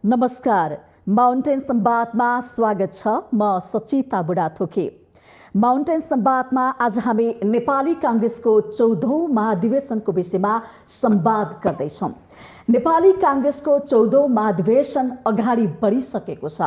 नमस्कार, माउन्टेन संवादमा स्वागत छ। म सचिता बुढाथोकी। माउन्टेन संवादमा आज हामी नेपाली कांग्रेसको 14औं महाधिवेशनको विषयमा संवाद गर्दैछौँ। नेपाली कांग्रेसको 14औं महाधिवेशन अगाडि बढिसकेको छ।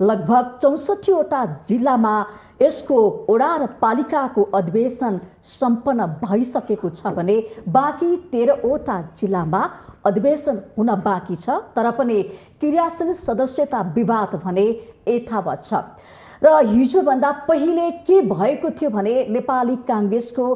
लगभग 64वटा जिल्लामा यसको वडा र पालिकाको अधिवेशन सम्पन्न भइसकेको छ भने बाँकी 13वटा जिल्लामा अधिवेशन हुन बाँकी छ। तर पनि क्रियाशील सदस्यता विवाद भने यथावत छ। र हिजोभन्दा पहिले के भएको थियो भने नेपाली कांग्रेसको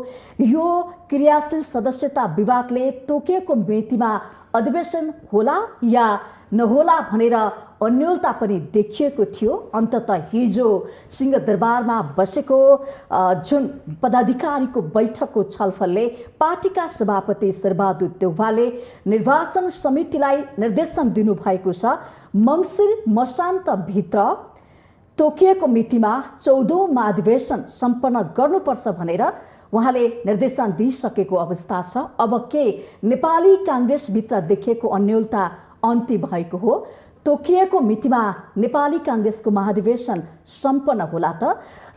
यो क्रियाशील सदस्यता विवादले तोकिएको मितिमा अधिवेशन होला या नहोला भनेर अन्योलता पनि देखिएको थियो। अन्ततः हिजो सिंहदरबारमा बसेको जुन पदाधिकारीको बैठकको छलफलले पार्टीका सभापति शेरबहादुर देउवाले निर्वाचन समितिलाई निर्देशन दिनुभएको छ। मङ्सिर मसान्तभित्र तोकिएको मितिमा 14औं महाधिवेशन सम्पन्न गर्नुपर्छ भनेर उहाँले निर्देशन दिइसकेको अवस्था छ। अब के नेपाली कांग्रेसभित्र देखिएको अन्योलता अन्त्य भएको हो? तोकिएको मितिमा नेपाली कांग्रेसको महाधिवेशन सम्पन्न होला त?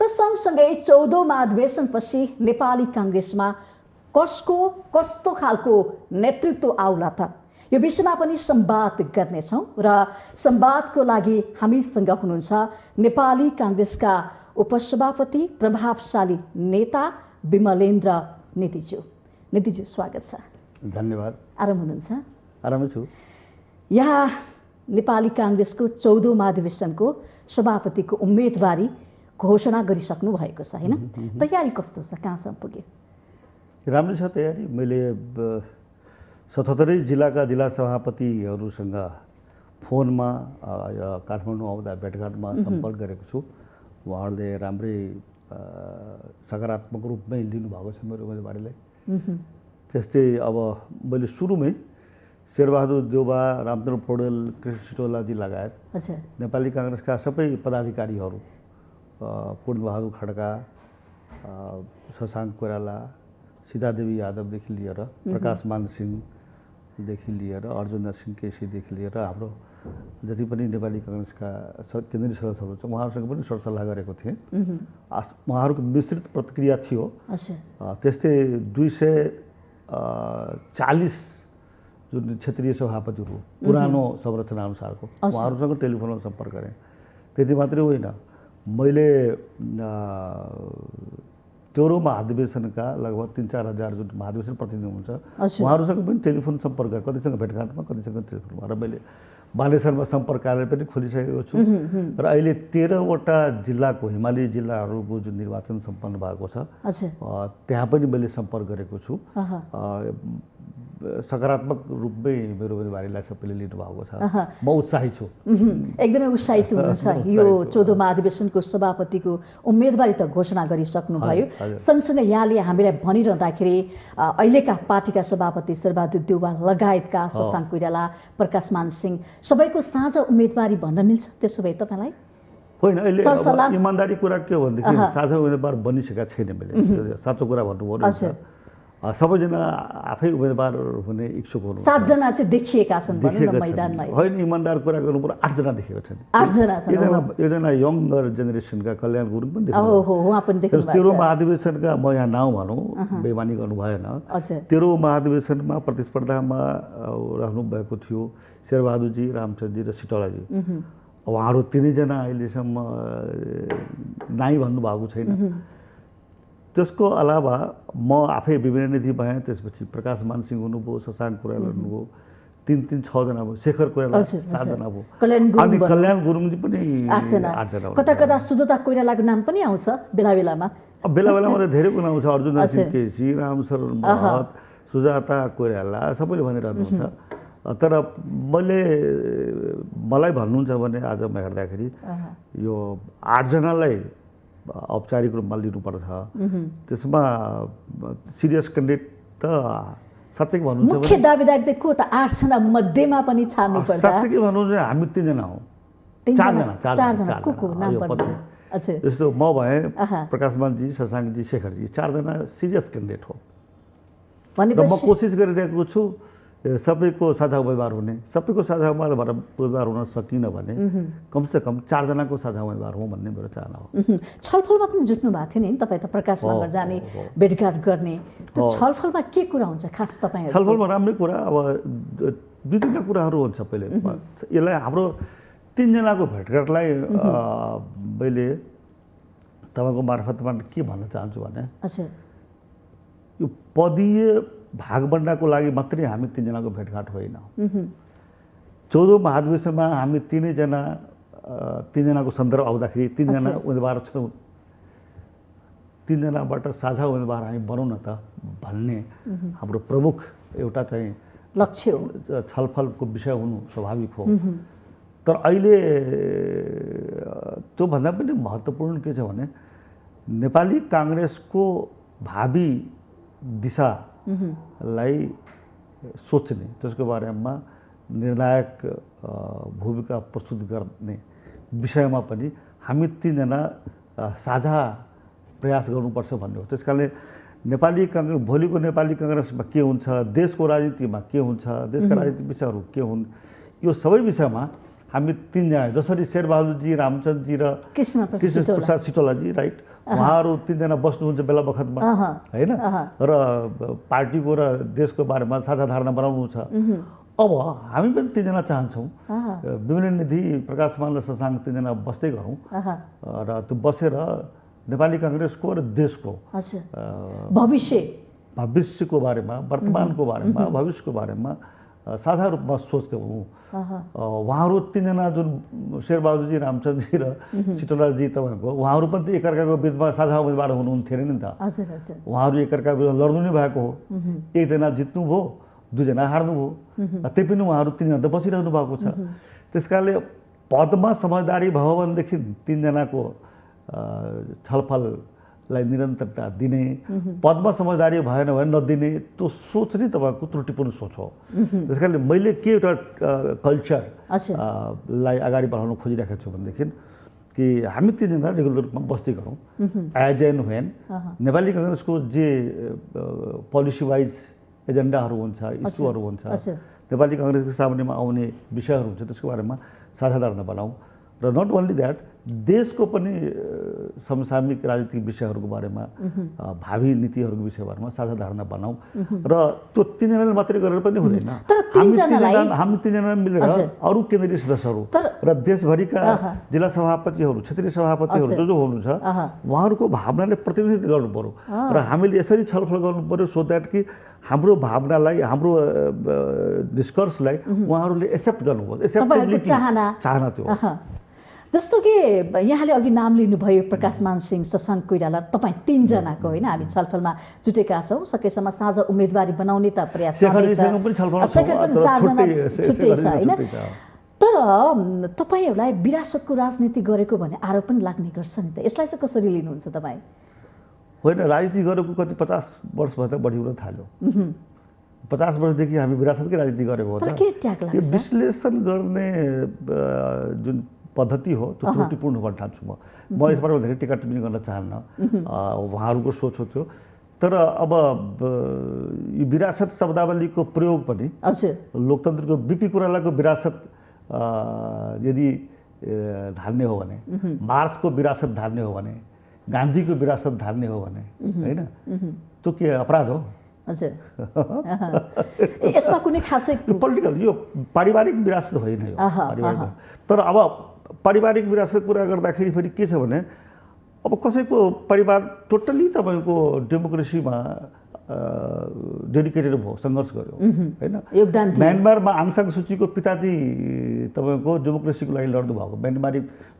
र सँगसँगै 14औं महाधिवेशनपछि नेपाली कांग्रेसमा कस्तो खालको नेतृत्व आउला त? यो विषयमा पनि संवाद गर्नेछौँ। र संवादको लागि हामीसँग हुनुहुन्छ नेपाली कांग्रेसका उपसभापति प्रभावशाली नेता विमलेन्द्र नेतिज्यू। नेतिज्यू, स्वागत छ। धन्यवाद। आराम हुनुहुन्छ? आरामै छु। यहाँ नेपाली कांग्रेसको 14औं महाधिवेशनको सभापतिको उम्मेदवारी घोषणा गरिसक्नु भएको छ हैन? तयारी कस्तो छ? कहाँसम्म पुग्यो? राम्रो छ तयारी। मैले 77 जिल्लाका जिल्ला सभापतिहरूसँग फोनमा काठमाडौँ आउँदा भेटघाटमा सम्पर्क गरेको छु। उहाँहरूले राम्रै सकारात्मक रूपमै लिनुभएको छ मेरो उम्मेदवारीलाई। त्यस्तै अब मैले सुरुमै शेरबहादुर देउवा, रामचन्द्र पौडेल, कृष्ण सिटौलाजी लगायत नेपाली कांग्रेसका सबै पदाधिकारीहरू, पूर्णबहादुर खड्का, शशाङ्क कोइराला, सीतादेवी यादवदेखि लिएर प्रकाश मान सिंहदेखि लिएर अर्जुन सिंह केसीदेखि लिएर हाम्रो जति पनि नेपाली कांग्रेसका केन्द्रीय सदस्यहरू छ उहाँहरूसँग पनि सरसल्लाह गरेको थिएँ। उहाँहरूको विस्तृत प्रतिक्रिया थियो। त्यस्तै 240 जुन क्षेत्रीय सभापतिहरू पुरानो संरचना अनुसारको उहाँहरूसँग टेलिफोनमा सम्पर्क गरेँ। त्यति मात्रै होइन, मैले 13औं महाधिवेशनका लगभग 3-4 हजार जुन महाधिवेशन प्रतिनिधि हुनुहुन्छ उहाँहरूसँग पनि टेलिफोन सम्पर्क गरेँ। कतिसँग भेटघाटमा, कतिसँग टेलिफोनमा। र मैले बालेश्वरमा सम्पर्क कार्यालय पनि खोलिसकेको छु। र अहिले 13वटा जिल्लाको हिमाली जिल्लाहरूको जुन निर्वाचन सम्पन्न भएको छ त्यहाँ पनि मैले सम्पर्क गरेको छु। सकारात्मक रूपमै मेरो उम्मेदवारीलाई सबैले लिनुभएको छ। म उत्साहित छु। एकदमै उत्साहित हुनुहुन्छ। यो 14औं महाधिवेशनको सभापतिको उम्मेदवारी त घोषणा गरिसक्नुभयो। सँगसँगै यहाँले हामीलाई भनिरहँदाखेरि अहिलेका पार्टीका सभापति शेरबहादुर देउवा लगायतका शशाङ्क कोइराला, प्रकाश मान सिंह सबैको साझा उम्मेदवारी भन्न मिल्छ त्यसो भए तपाईँलाई? होइन, अहिले इमान्दारी कुरा के हो भनेदेखि साझा उम्मेदवार बनिसकेका छैन। मैले साँचो कुरा भन्नुभयो। सबैजना आफै उम्मेदवार हुने इच्छुक हुनु। 7 जना चाहिँ देखिएका छन् भनौँ न मैदानमा। होइन, इमान्दार कुरा गर्नु पर्यो 8 जना देखेको छन्। 8 जना छन्। एकजना यङ्गर जेनेरेसनका कल्याण गुरुङ पनि देख्नु। उहाँ पनि देख्नु भएको छ। 13औं महाधिवेशनका म यहाँ नाउँ भनौँ, बेइमानी गर्नु भएन। 13औं महाधिवेशनमा प्रतिस्पर्धामा रहनु भएको थियो शेरबहादुरजी, रामचन्द्रजी र सिटौलाजी। उहाँहरू 3 जना अहिलेसम्म नाइ भन्नुभएको छैन। त्यसको अलावा म आफै विभिन्न भएँ। त्यसपछि प्रकाश मान सिंह हुनुभयो, शशाङ्क कोइराला हुनुभयो, 3-6 जना भयो, शेखर कोइराला 7 जना भयो, अनि कल्याण गुरुङजी पनि 8 जना। कता कता सुजाता कोइरालाको नाम पनि आउँछ बेला बेलामा। बेला बेलामा त धेरै गुण आउँछ। अर्जुन सिंह केसी, रामशरण भट्ट, सुजाता कोइराला सबैले भनिरहनुहुन्छ। तर मलाई भन्नुहुन्छ भने आज म हेर्दाखेरि यो 8 जनालाई औपचारिक रूपमा लिनुपर्छ। त्यसमा सिरियस क्यान्डिडेट त साँच्चै भन्नुहुन्छ मुख्य दावेदार त को त 8 जना मध्येमा पनि छान्नु पर्छ। साँच्चै भन्नुहुन्छ हामी 3 जना हौ। 4 जना को नाम पर्छ? जस्तो म भए, प्रकाश मानजी, शशाङ्कजी, शेखरजी, 4 जना सिरियस क्यान्डिडेट हो। र म कोसिस गरिरहेको छु सबैको साझा उम्मेदवार हुने, सबैको साझा उम्मेदवार हुन सकिन भने कमसेकम 4 जनाको साझा उम्मेदवार हो भन्ने मेरो चाहना हो। छलफलमा पनि जुट्नु भएको थियो नि तपाईँ त प्रकाश नगर जाने भेटघाट गर्ने, त्यो छलफलमा के कुरा हुन्छ खास तपाईँ? छलफलमा राम्रै कुरा, अब दुई तिनवटा कुराहरू हुन्छ। पहिले यसलाई हाम्रो 3 जनाको भेटघाटलाई मैले तपाईँको मार्फतमा के भन्न चाहन्छु भने यो पदीय भागबण्डाको लागि मात्रै हामी 3 जनाको भेटघाट होइन। 14 महाधिवेशनमा हामी 3 जनाको सन्दर्भ आउँदाखेरि 3 जना उम्मेदवार छौँ, 3 जनाबाट साझा उम्मेदवार हामी बनाउन त भन्ने हाम्रो प्रमुख एउटा चाहिँ लक्ष्य हो, छलफलको विषय हुनु स्वाभाविक हो। तर अहिले त्योभन्दा पनि महत्त्वपूर्ण के छ भने नेपाली काङ्ग्रेसको भावी दिशालाई सोच्ने, त्यसको बारेमा निर्णायक भूमिका प्रस्तुत गर्ने विषयमा पनि हामी 3 जना साझा प्रयास गर्नुपर्छ भन्ने हो। त्यस कारणले नेपाली काङ्ग्रेस, भोलिको नेपाली काङ्ग्रेसमा के हुन्छ, देशको राजनीतिमा के हुन्छ, देशका राजनीतिक विषयहरू के हुन्, यो सबै विषयमा हामी 3 जना, जसरी शेरबहादुरजी, रामचन्द्रजी र कृष्ण प्रसाद सिटौलाजी, राइट, उहाँहरू 3 जना बस्नुहुन्छ बेला बखतमा होइन, र पार्टीको र देशको बारेमा साझा धारणा बनाउनु छ। अब हामी पनि 3 जना चाहन्छौँ विमल निधि, प्रकाश मान र शशाङ्क 3 जना बस्दै गरौँ र त्यो बसेर नेपाली काङ्ग्रेसको र देशको भविष्यको बारेमा, वर्तमानको बारेमा, भविष्यको बारेमा साझा रूपमा सोच्दै हुँ। उहाँहरू 3 जना जुन शेरबहादुरजी, रामचन्द्रजी र सिटौलाजी तपाईँको, उहाँहरू पनि एकअर्काको बिचमा साझा उम्मेदवार हुनुहुन्थ्यो नि त। उहाँहरू एकअर्काको विरुद्ध लड्नु नै भएको हो। 1 जना जित्नुभयो, 2 जना हार्नुभयो, त्यही पनि उहाँहरू 3 जना त बसिरहनु भएको छ। त्यस कारणले पदमा समझदारी भयो भनेदेखि 3 जनाको छलफललाई निरन्तरता दिने, पदमा समझदारी भएन भने नदिने, त्यो सोच नै तपाईँको त्रुटिपूर्ण सोच हो। त्यस कारणले मैले के एउटा कल्चरलाई अगाडि बढाउन खोजिरहेको छु भनेदेखि कि हामी 3 जना रेगुलर रूपमा बस्दै गरौँ। एज एन्ड व्हेन नेपाली काङ्ग्रेसको जे पोलिसी वाइज एजेन्डाहरू हुन्छ, इस्युहरू हुन्छ, नेपाली काङ्ग्रेसको सामुन्नेमा आउने विषयहरू हुन्छ, त्यसको बारेमा साझा धारणा बनाऊँ। र नट ओन्ली द्याट, देशको पनि समसामयिक राजनीतिक विषयहरूको बारेमा, भावी नीतिहरूको विषयबारेमा साझा धारणा बनाऊँ। र त्यो 3 जनाले मात्रै गरेर पनि हुँदैन, हामी 3 जना मिलेर अरू केन्द्रीय सदस्यहरू र देशभरिका जिल्ला सभापतिहरू, क्षेत्रीय सभापतिहरू जो हुनुहुन्छ, उहाँहरूको भावनाले प्रतिनिधित्व गर्नु पर्यो र हामीले यसरी छलफल गर्नु पर्यो सो द्याट कि हाम्रो भावनालाई, हाम्रो निष्कर्षलाई उहाँहरूले एक्सेप्ट गर्नुभयो। एक्सेप्टेबिलिटी चाहना त्यो जस्तो कि यहाँले अघि नाम लिनुभयो प्रकाश मान सिंह, शशाङ्क कोइराला, तपाईँ 3 जनाको होइन हामी छलफलमा जुटेका छौँ। सकेसम्म साझा उम्मेदवारी बनाउने त प्रयास गर्दैछ, शेखर पनि 4 जना छुट्टै छ होइन। तर तपाईँहरूलाई विरासतको राजनीति गरेको भन्ने आरोप पनि लाग्ने गर्छ नि त, यसलाई चाहिँ कसरी लिनुहुन्छ तपाईँ? होइन, राजनीति गरेको कति 50 वर्षभन्दा बढी हुन थाल्यो। 50 वर्षदेखि हामी विरासतकै राजनीति गरेको हो। यो विश्लेषण गर्ने जुन पद्धति हो त्यो त्रुटिपूर्ण भन्न चाहन्छु म यसबाट धेरै टिका टिप्पणी गर्न चाहन्न, उहाँहरूको सोच हो त्यो। तर अब यो विरासत शब्दावलीको प्रयोग पनि लोकतन्त्रको बिपी कोइरालाको विरासत यदि धान्ने हो भने, मार्क्सको विरासत धान्ने हो भने, गान्धीको विरासत धान्ने हो भने होइन, त्यो के अपराध हो? यसमा कुनै खासै पोलिटिकल, यो पारिवारिक विरासत होइन यो पारिवारिक। तर अब पारिवारिक विरासत कुरा गर्दाखेरि फेरि के छ भने अब कसैको परिवार टोटल्ली तपाईँको डेमोक्रेसीमा डेडिकेटेड भयो, सङ्घर्ष गर्यो होइन, योगदान दियो। म्यानमारमा आङ सान सुचीको पिताजी तपाईँको डेमोक्रेसीको लागि लड्नु भएको,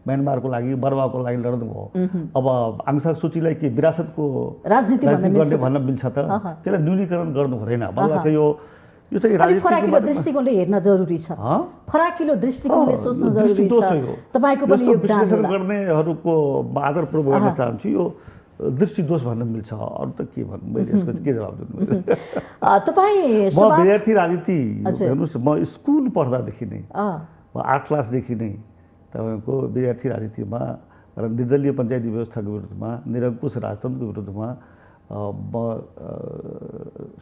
म्यानमारको लागि, बर्माको लागि लड्नु भयो। अब आङ सान सुचीलाई के विरासतको राजनीति गर्ने भन्न मिल्छ त? त्यसलाई न्यूनीकरण गर्नु हुँदैन भन्ने लाग्छ। यो चाहिँ फराकिलो दृष्टिकोणले हेर्न जरुरी छ, फराकिलो दृष्टिकोणले सोच्न जरुरी छ। तपाईँको पनि योगदान गर्नेहरूको आदरपूर्वक गर्न चाहन्छु। यो दृष्टि दोष भन्न मिल्छ, अरू त के भन्नु, मैले यसको के जवाब दिनु? तपाईँ म विद्यार्थी राजनीति हेर्नुहोस्, म स्कुल पढ्दादेखि नै, म 8 क्लासदेखि नै तपाईँको विद्यार्थी राजनीतिमा र निर्दलीय पञ्चायती व्यवस्थाको विरुद्धमा, निरङ्कुश राजतन्त्रको विरुद्धमा म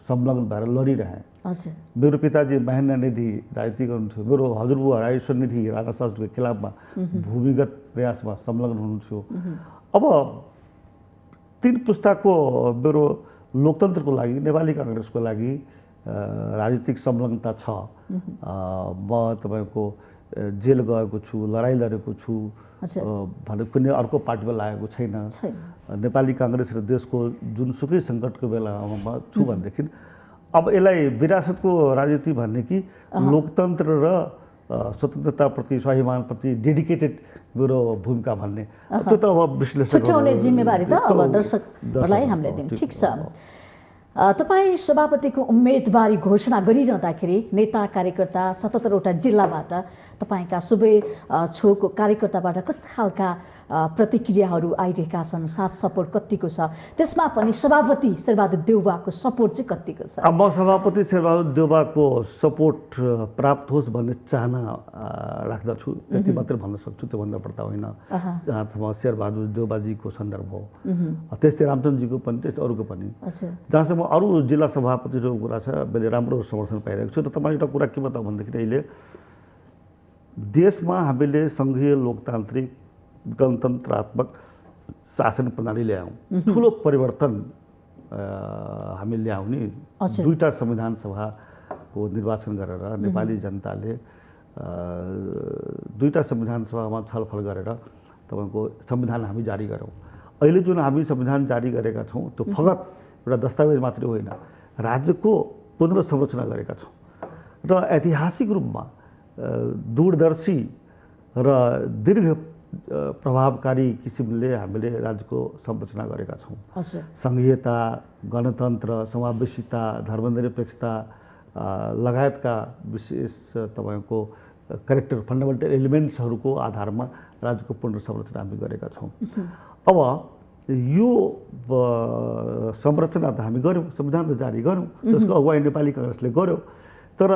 संलग्न भएर लडिरहेँ। हजुर मेरो पिताजी महेन्द्र निधि राजनीति गर्नुहुन्थ्यो, मेरो हजुरबुवा राजेश्वर निधि राणा शासनको खिलाफमा भूमिगत प्रयासमा संलग्न हुनुहुन्थ्यो। अब 3 पुस्ताको मेरो लोकतन्त्रको लागि, नेपाली काङ्ग्रेसको लागि राजनीतिक संलग्नता छ। म तपाईँको जेल गएको छु, लडाइँ लडेको छु, भने कुनै अर्को पार्टीमा लागेको छैन। नेपाली काङ्ग्रेस र देशको जुनसुकै सङ्कटको बेलामा छु भनेदेखि अब यसलाई विरासतको राजनीति भन्ने कि लोकतन्त्र र स्वतन्त्रताप्रति, स्वाभिमानप्रति डेडिकेटेड मेरो भूमिका भन्ने, त्यो त अब विश्लेषण छुट्याउने जिम्मेवारी त अब दर्शकहरूलाई हामीले दिउँ। ठिक छ, तपाईँ सभापतिको उम्मेदवारी घोषणा गरिरहँदाखेरि नेता कार्यकर्ता 77वटा जिल्लाबाट तपाईँका सुबै छेउको कार्यकर्ताबाट कस्ता खालका प्रतिक्रियाहरू आइरहेका छन्, साथ सपोर्ट कतिको छ, त्यसमा पनि सभापति शेरबहादुर देउवाको सपोर्ट चाहिँ कतिको छ? अब म सभापति शेरबहादुर देउवाको सपोर्ट प्राप्त होस् भन्ने चाहना राख्दछु, त्यति मात्रै भन्न सक्छु, त्योभन्दा बढ्ता होइन। जहाँसम्म शेरबहादुर देउवाजीको सन्दर्भ हो, त्यस्तै रामचन्द्रजीको पनि, त्यस्तै अरूको पनि। जहाँसम्म अरू जिल्ला सभापतिहरूको कुरा छ, मैले राम्रो समर्थन पाइरहेको छु। र तपाईँ एउटा कुरा के बताउँ भनेदेखि अहिले देशमा हामीले सङ्घीय लोकतान्त्रिक गणतन्त्रात्मक शासन प्रणाली ल्यायौँ, ठुलो परिवर्तन हामी ल्यायौँ नि। 2टा संविधान सभाको निर्वाचन गरेर नेपाली जनताले 2टा संविधान सभामा छलफल गरेर तपाईँको संविधान हामी जारी गऱ्यौँ। अहिले जुन हामी संविधान जारी गरेका छौँ त्यो फगत एउटा दस्तावेज मात्रै होइन, राज्यको पुनर्संरचना गरेका छौँ र ऐतिहासिक रूपमा दूरदर्शी र दीर्घ प्रभावकारी किसिमले हामीले राज्यको संरचना गरेका छौँ। सङ्घीयता, गणतन्त्र, समावेशिता, धर्मनिरपेक्षता लगायतका विशेष तपाईँको करेक्टर फन्डामेन्टल एलिमेन्ट्सहरूको आधारमा राज्यको पुनर्संरचना हामी गरेका छौँ। अब यो संरचना त हामी गऱ्यौँ, संविधान त जारी गऱ्यौँ, त्यसको अगुवाई नेपाली काङ्ग्रेसले गर्यो। तर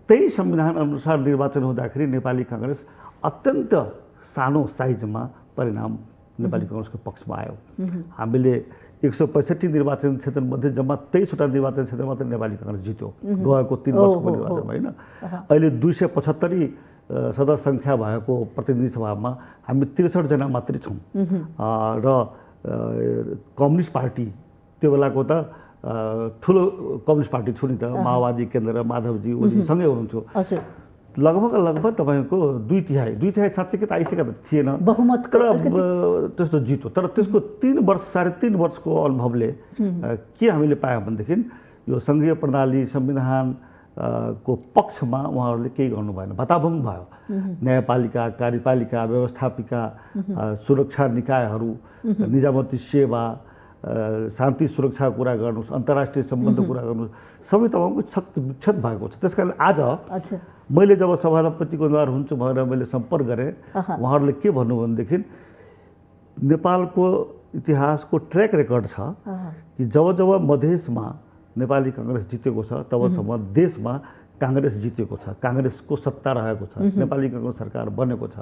त्यही संविधान अनुसार निर्वाचन हुँदाखेरि नेपाली काङ्ग्रेस अत्यन्त सानो साइजमा परिणाम नेपाली काङ्ग्रेसको पक्षमा आयो। हामीले 165 निर्वाचन क्षेत्रमध्ये जम्मा 23वटा निर्वाचन क्षेत्र मात्रै नेपाली काङ्ग्रेस जित्यो गएको 3 वर्षको निर्वाचनमा, होइन। अहिले 275 सदस्य सङ्ख्या भएको प्रतिनिधि सभामा हामी 63 जना मात्रै छौँ। र कम्युनिस्ट पार्टी त्यो बेलाको त ठुलो कम्युनिस्ट पार्टी छु नि त, माओवादी केन्द्र, माधवजी ओली सँगै हुनुहुन्थ्यो। लगभग तपाईँको 2 तिहाई साँच्चै त आइसकेको थिएन बहुमत, तर त्यस्तो जित्यो। तर त्यसको 3 वर्ष, 3.5 वर्षको अनुभवले के हामीले पायौँ भनेदेखि यो सङ्घीय प्रणाली, संविधान को पक्षमा उहाँहरूले केही गर्नु भएन, भताभुङ भयो। न्यायपालिका, कार्यपालिका, व्यवस्थापिका, सुरक्षा निकायहरू, निजामती सेवा, शान्ति सुरक्षाको कुरा गर्नुहोस्, अन्तर्राष्ट्रिय सम्बन्धको कुरा गर्नुहोस्, सबै तपाईँको क्षत भएको छ। त्यस कारण आज मैले जब सभापतिको उम्मेदवार हुन्छु भनेर मैले सम्पर्क गरेँ, उहाँहरूले के भन्नु भनेदेखि नेपालको इतिहासको ट्र्याक रेकर्ड छ कि जब जब मधेसमा नेपाली काङ्ग्रेस जितेको छ तबसम्म देशमा काङ्ग्रेस जितेको छ, काङ्ग्रेसको सत्ता रहेको छ, नेपाली काङ्ग्रेस सरकार बनेको छ।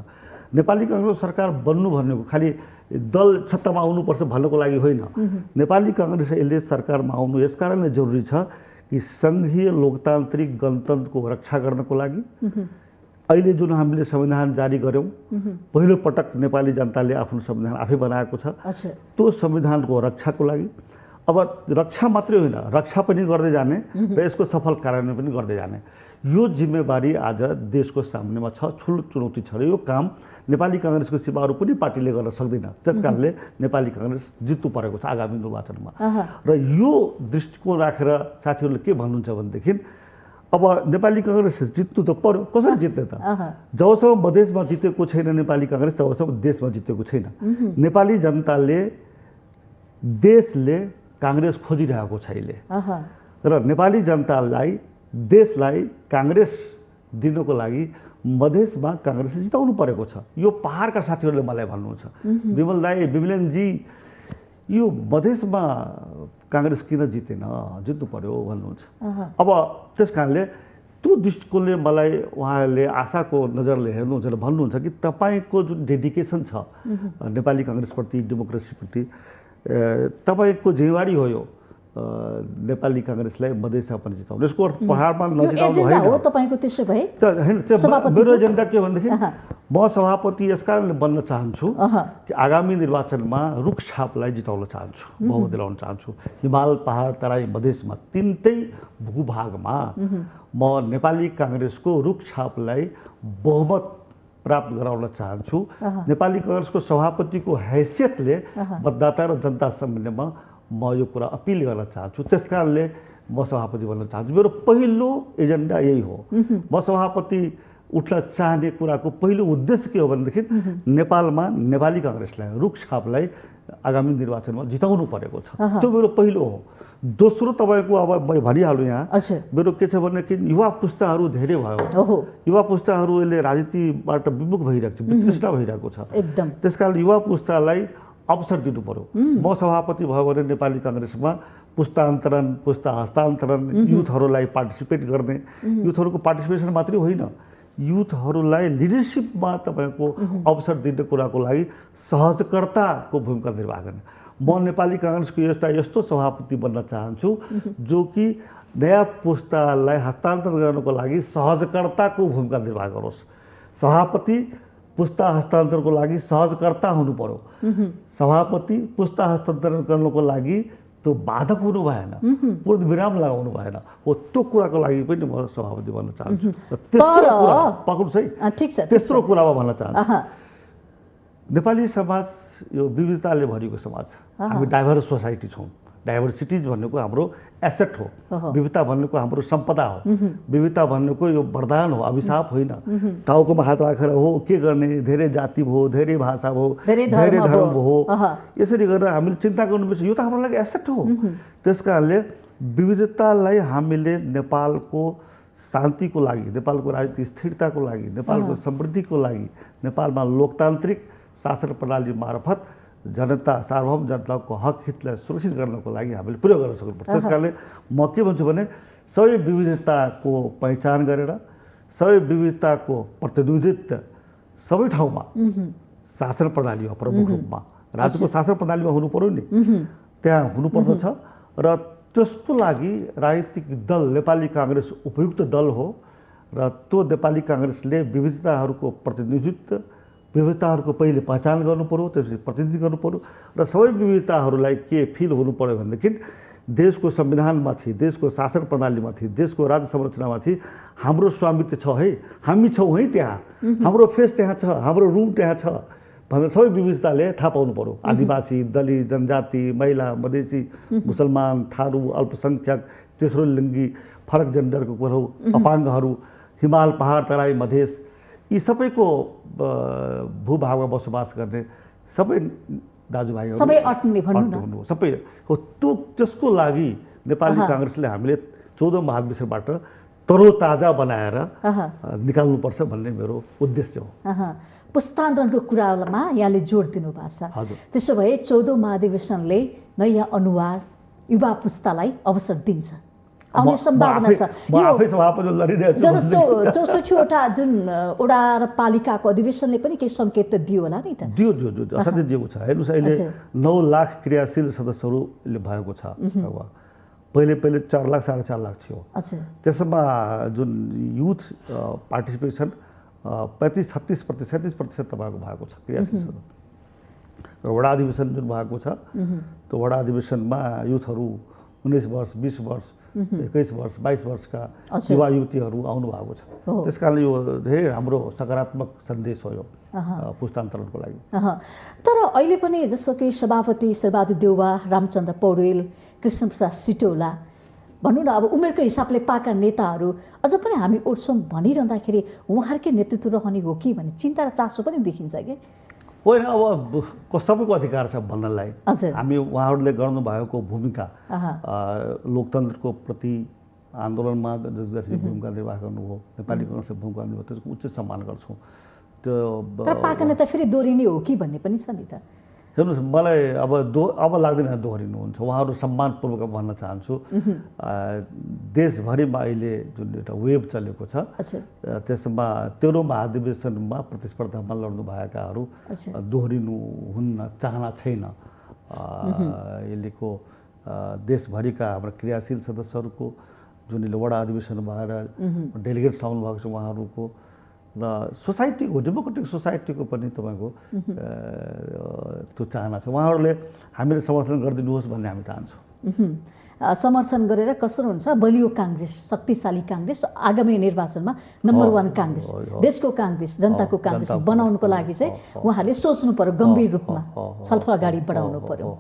नेपाली काङ्ग्रेस सरकार बन्नु भनेको खालि दल सत्तामा आउनुपर्छ भन्नको लागि होइन। नेपाली काङ्ग्रेस यसले सरकारमा आउनु यस कारणले जरुरी छ कि सङ्घीय लोकतान्त्रिक गणतन्त्रको रक्षा गर्नको लागि अहिले जुन हामीले संविधान जारी गऱ्यौँ, पहिलो पटक नेपाली जनताले आफ्नो संविधान आफै बनाएको छ, त्यो संविधानको रक्षाको लागि अब रक्षा मात्रै होइन, रक्षा पनि गर्दै जाने र यसको सफल कार्यान्वयन पनि गर्दै जाने, यो जिम्मेवारी आज देशको सामनेमा छ। ठुलो चुनौती छ र यो काम नेपाली काङ्ग्रेसको सिवा अरू कुनै पार्टीले गर्न सक्दैन। त्यस कारणले नेपाली काङ्ग्रेस जित्नु परेको छ आगामी निर्वाचनमा। र यो दृष्टिकोण राखेर साथीहरूले के भन्नुहुन्छ भनेदेखि अब नेपाली काङ्ग्रेस जित्नु त पर्यो, कसरी जित्ने त? जबसम्म मधेसमा जितेको छैन नेपाली काङ्ग्रेस तबसम्म देशमा जितेको छैन। नेपाली जनताले, देशले काङ्ग्रेस खोजिरहेको छ अहिले, र नेपाली जनतालाई, देशलाई काङ्ग्रेस दिनको लागि मधेसमा काङ्ग्रेस जिताउनु परेको छ। यो पहाडका साथीहरूले मलाई भन्नुहुन्छ, विमल दाई, विमलेनजी, यो मधेसमा काङ्ग्रेस किन जितेन, जित्नु पर्यो भन्नुहुन्छ। अब त्यस कारणले त्यो दृष्टिकोणले मलाई उहाँहरूले आशाको नजरले हेर्नुहुन्छ र भन्नुहुन्छ कि तपाईँको जुन डेडिकेसन छ नेपाली काङ्ग्रेसप्रति, डेमोक्रेसीप्रति, तपाईँको जिम्मेवारी हो यो नेपाली काङ्ग्रेसलाई मधेसमा पनि जिताउनु। यसको अर्थ पहाडमा नजिताउनु एजेन्डा हो होइन तपाईँको त्यसो भए त होइन। त्यो सभापतिको? मेरो एजेन्डा के भनेदेखि अहँ। म सभापति यस कारणले बन्न चाहन्छु अहँ। कि आगामी निर्वाचनमा रुखछापलाई जिताउन चाहन्छु, बहुमत दिलाउन चाहन्छु। हिमाल, पहाड, तराई, मधेसमा तिनटै भूभागमा म नेपाली काङ्ग्रेसको रुखछापलाई बहुमत प्राप्त गराउन चाहन्छु। नेपाली काङ्ग्रेसको सभापतिको हैसियतले मतदाता र जनता सम्बन्धमा म यो कुरा अपिल गर्न चाहन्छु। त्यस कारणले म सभापति बन्न चाहन्छु। मेरो पहिलो एजेन्डा यही हो। म सभापति उठ्न चाहने कुराको पहिलो उद्देश्य के हो भनेदेखि नेपालमा नेपाली काङ्ग्रेसलाई, रुखछापलाई आगामी निर्वाचनमा जिताउनु परेको छ। त्यो मेरो पहिलो हो। दोस्रो तपाईँको अब म भनिहालौँ यहाँ, मेरो के छ भनेदेखि युवा पुस्ताहरू धेरै भयो। युवा पुस्ताहरू यसले राजनीतिबाट विमुख भइरहेको छ, वितृष्णा भइरहेको छ। एकदम। त्यस कारण युवा पुस्तालाई अवसर दिनु पर्यो। म सभापति भयो भने नेपाली काङ्ग्रेसमा पुस्तान्तरण, पुस्ता हस्तान्तरण, युथहरूलाई पार्टिसिपेट गर्ने, युथहरूको पार्टिसिपेसन मात्रै होइन, युथहरूलाई लिडरसिपमा तपाईँको अवसर दिने कुराको लागि सहजकर्ताको भूमिका निर्वाह गर्ने। म नेपाली काङ्ग्रेसको यस्तो सभापति बन्न चाहन्छु जो कि नयाँ पुस्तालाई हस्तान्तरण गर्नको लागि सहजकर्ताको भूमिका निर्वाह गरोस्। सभापति पुस्ता हस्तान्तरणको लागि सहजकर्ता हुनु पर्यो। सभापति पुस्ता हस्तान्तरण गर्नको लागि त्यो बाधक हुनु भएन, पूर्ण विराम लगाउनु भएन। हो त्यो कुराको लागि पनि म सभापति बन्न चाहन्छु। पक्नुहोस् है, ठिक छ। तेस्रो कुरामा भन्न चाहन्छु, नेपाली समाज यो विविधताले भरिएको समाज छ। हामी डाइभर्स सोसाइटी छौँ। डाइभर्सिटिज भन्नेको हाम्रो एसेट हो। विविधता भन्नेको हाम्रो सम्पदा हो। विविधता भन्नेको यो वरदान हो, अभिशाप होइन। टाउकोमा हात राखेर हो के गर्ने, धेरै जाति भयो, धेरै भाषा भयो, धेरै धर्म भयो, यसरी गरेर हामीले चिन्ता गर्नुपर्छ। यो त हाम्रो लागि एसेट हो। त्यस कारणले विविधतालाई हामीले नेपालको शान्तिको लागि, नेपालको राजनीतिक स्थिरताको लागि, नेपालको समृद्धिको लागि, नेपालमा लोकतान्त्रिक शासन प्रणाली मार्फत जनता, सार्वभौम जनताको हक हितलाई सुरक्षित गर्नको लागि हामीले प्रयोग गर्न सक्नुपर्छ। त्यस कारणले म के भन्छु भने सबै विविधताको पहिचान गरेर, सबै विविधताको प्रतिनिधित्व सबै ठाउँमा शासन प्रणालीमा प्रमुख रूपमा, राज्यको शासन प्रणालीमा हुनु पर्यो नि, त्यहाँ हुनुपर्दछ। र त्यसको लागि राजनीतिक दल नेपाली काङ्ग्रेस उपयुक्त दल हो। र त्यो नेपाली काङ्ग्रेसले विविधताहरूको प्रतिनिधित्व, विविधताहरूको पहिले पहिचान गर्नु पर्यो, त्यसपछि प्रतिनिधित्व गर्नु पर्यो। र सबै विविधताहरूलाई के फिल हुनु पर्यो भनेदेखि देशको संविधानमाथि, देशको शासन प्रणालीमाथि, देशको राज्य संरचनामाथि हाम्रो स्वामित्व छ है, हामी छौँ है त्यहाँ, हाम्रो फेस त्यहाँ छ, हाम्रो रुम त्यहाँ छ भनेर सबै विविधताले थाहा पाउनु पर्यो। आदिवासी, दलित, जनजाति, महिला, मधेसी, मुसलमान, थारू, अल्पसङ्ख्यक, तेस्रो लिङ्गी, फरक जेन्डरको कुरो, अपाङ्गहरू, हिमाल, पहाड, तराई, मधेस, यी सबैको भूभागमा बसोबास गर्ने सबै दाजुभाइहरू, सबै अट्ने भनौँ न, सबै हो। त्यो त्यसको लागि नेपाली काङ्ग्रेसले हामीले 14 महाधिवेशनबाट तरोताजा बनाएर निकाल्नुपर्छ भन्ने मेरो उद्देश्य हो। पुस्तान्तरणको कुरामा यहाँले जोड दिनुभएको छ। त्यसो भए 14 महाधिवेशनले नयाँ अनुहार युवा पुस्तालाई अवसर दिन्छ, आउने सम्भावना छ। म आफै सभापति लडिरहेको छु। 64वटा जुन वडा र पालिकाको अधिवेशनले पनि केही सङ्केत त दियो होला नि त? दियो असाध्यै दिएको छ। हेर्नुहोस् अहिले 9 लाख क्रियाशील सदस्यहरूले भएको छ। पहिले 4 लाख 4.5 लाख थियो। त्यसमा जुन युथ पार्टिसिपेसन 35-36%, 37% तपाईँको भएको छ क्रियाशील सदस्य। र वडा अधिवेशन जुन भएको छ त्यो वडा अधिवेशनमा युथहरू 19 वर्ष, 20 वर्ष, 21 वर्ष, 22 वर्षका युवा युवतीहरू आउनु भएको छ। त्यस कारणले यो धेरै राम्रो सकारात्मक सन्देश हो यो पुस्तान्तरणको लागि। तर अहिले पनि जस्तो कि सभापति शेरबहादुर देउवा, रामचन्द्र पौडेल, कृष्णप्रसाद सिटौला भनौँ न, अब उमेरको हिसाबले पाएका नेताहरू अझ पनि हामी उठ्छौँ भनिरहँदाखेरि उहाँहरूकै नेतृत्व रहने हो कि भन्ने चिन्ता र चासो पनि देखिन्छ कि होइन? अब सबैको अधिकार छ भन्नलाई। हामी उहाँहरूले गर्नुभएको भूमिका, लोकतन्त्रको प्रति आन्दोलनमा जसरी भूमिका निर्वाह गर्नुभयो, नेपाली काङ्ग्रेसको भूमिका निर्वाह, त्यसको उच्च सम्मान गर्छौँ। त्यो तर पाएका नेता फेरि दोहोरिने हो कि भन्ने पनि छ नि त? हेर्नुहोस्, मलाई अब लाग्दैन दोहोरिनुहुन्छ। उहाँहरू सम्मानपूर्वक भन्न चाहन्छु, देशभरिमा अहिले जुन एउटा वेभ चलेको छ त्यसमा 13औं महाधिवेशनमा प्रतिस्पर्धामा लड्नु भएकाहरू दोहोरिनु हुन्न, चाहना छैन। अहिलेको देशभरिका हाम्रा क्रियाशील सदस्यहरूको जुन वडा अधिवेशन भएर डेलिगेट्स आउनु भएको छ उहाँहरूको र सोसाइटीको डेमोक्रेटिक सोसाइटीको पनि तपाईँको त्यो चाहना छ। उहाँहरूले हामीले समर्थन गरिदिनुहोस् भन्ने हामी चाहन्छौँ। समर्थन गरेर कसो हुन्छ बलियो काङ्ग्रेस, शक्तिशाली काङ्ग्रेस, आगामी निर्वाचनमा नम्बर 1 काङ्ग्रेस, देशको काङ्ग्रेस, जनताको काङ्ग्रेस बनाउनुको लागि चाहिँ उहाँले सोच्नु पर्यो, गम्भीर रूपमा छलफल अगाडि बढाउनु पर्यो।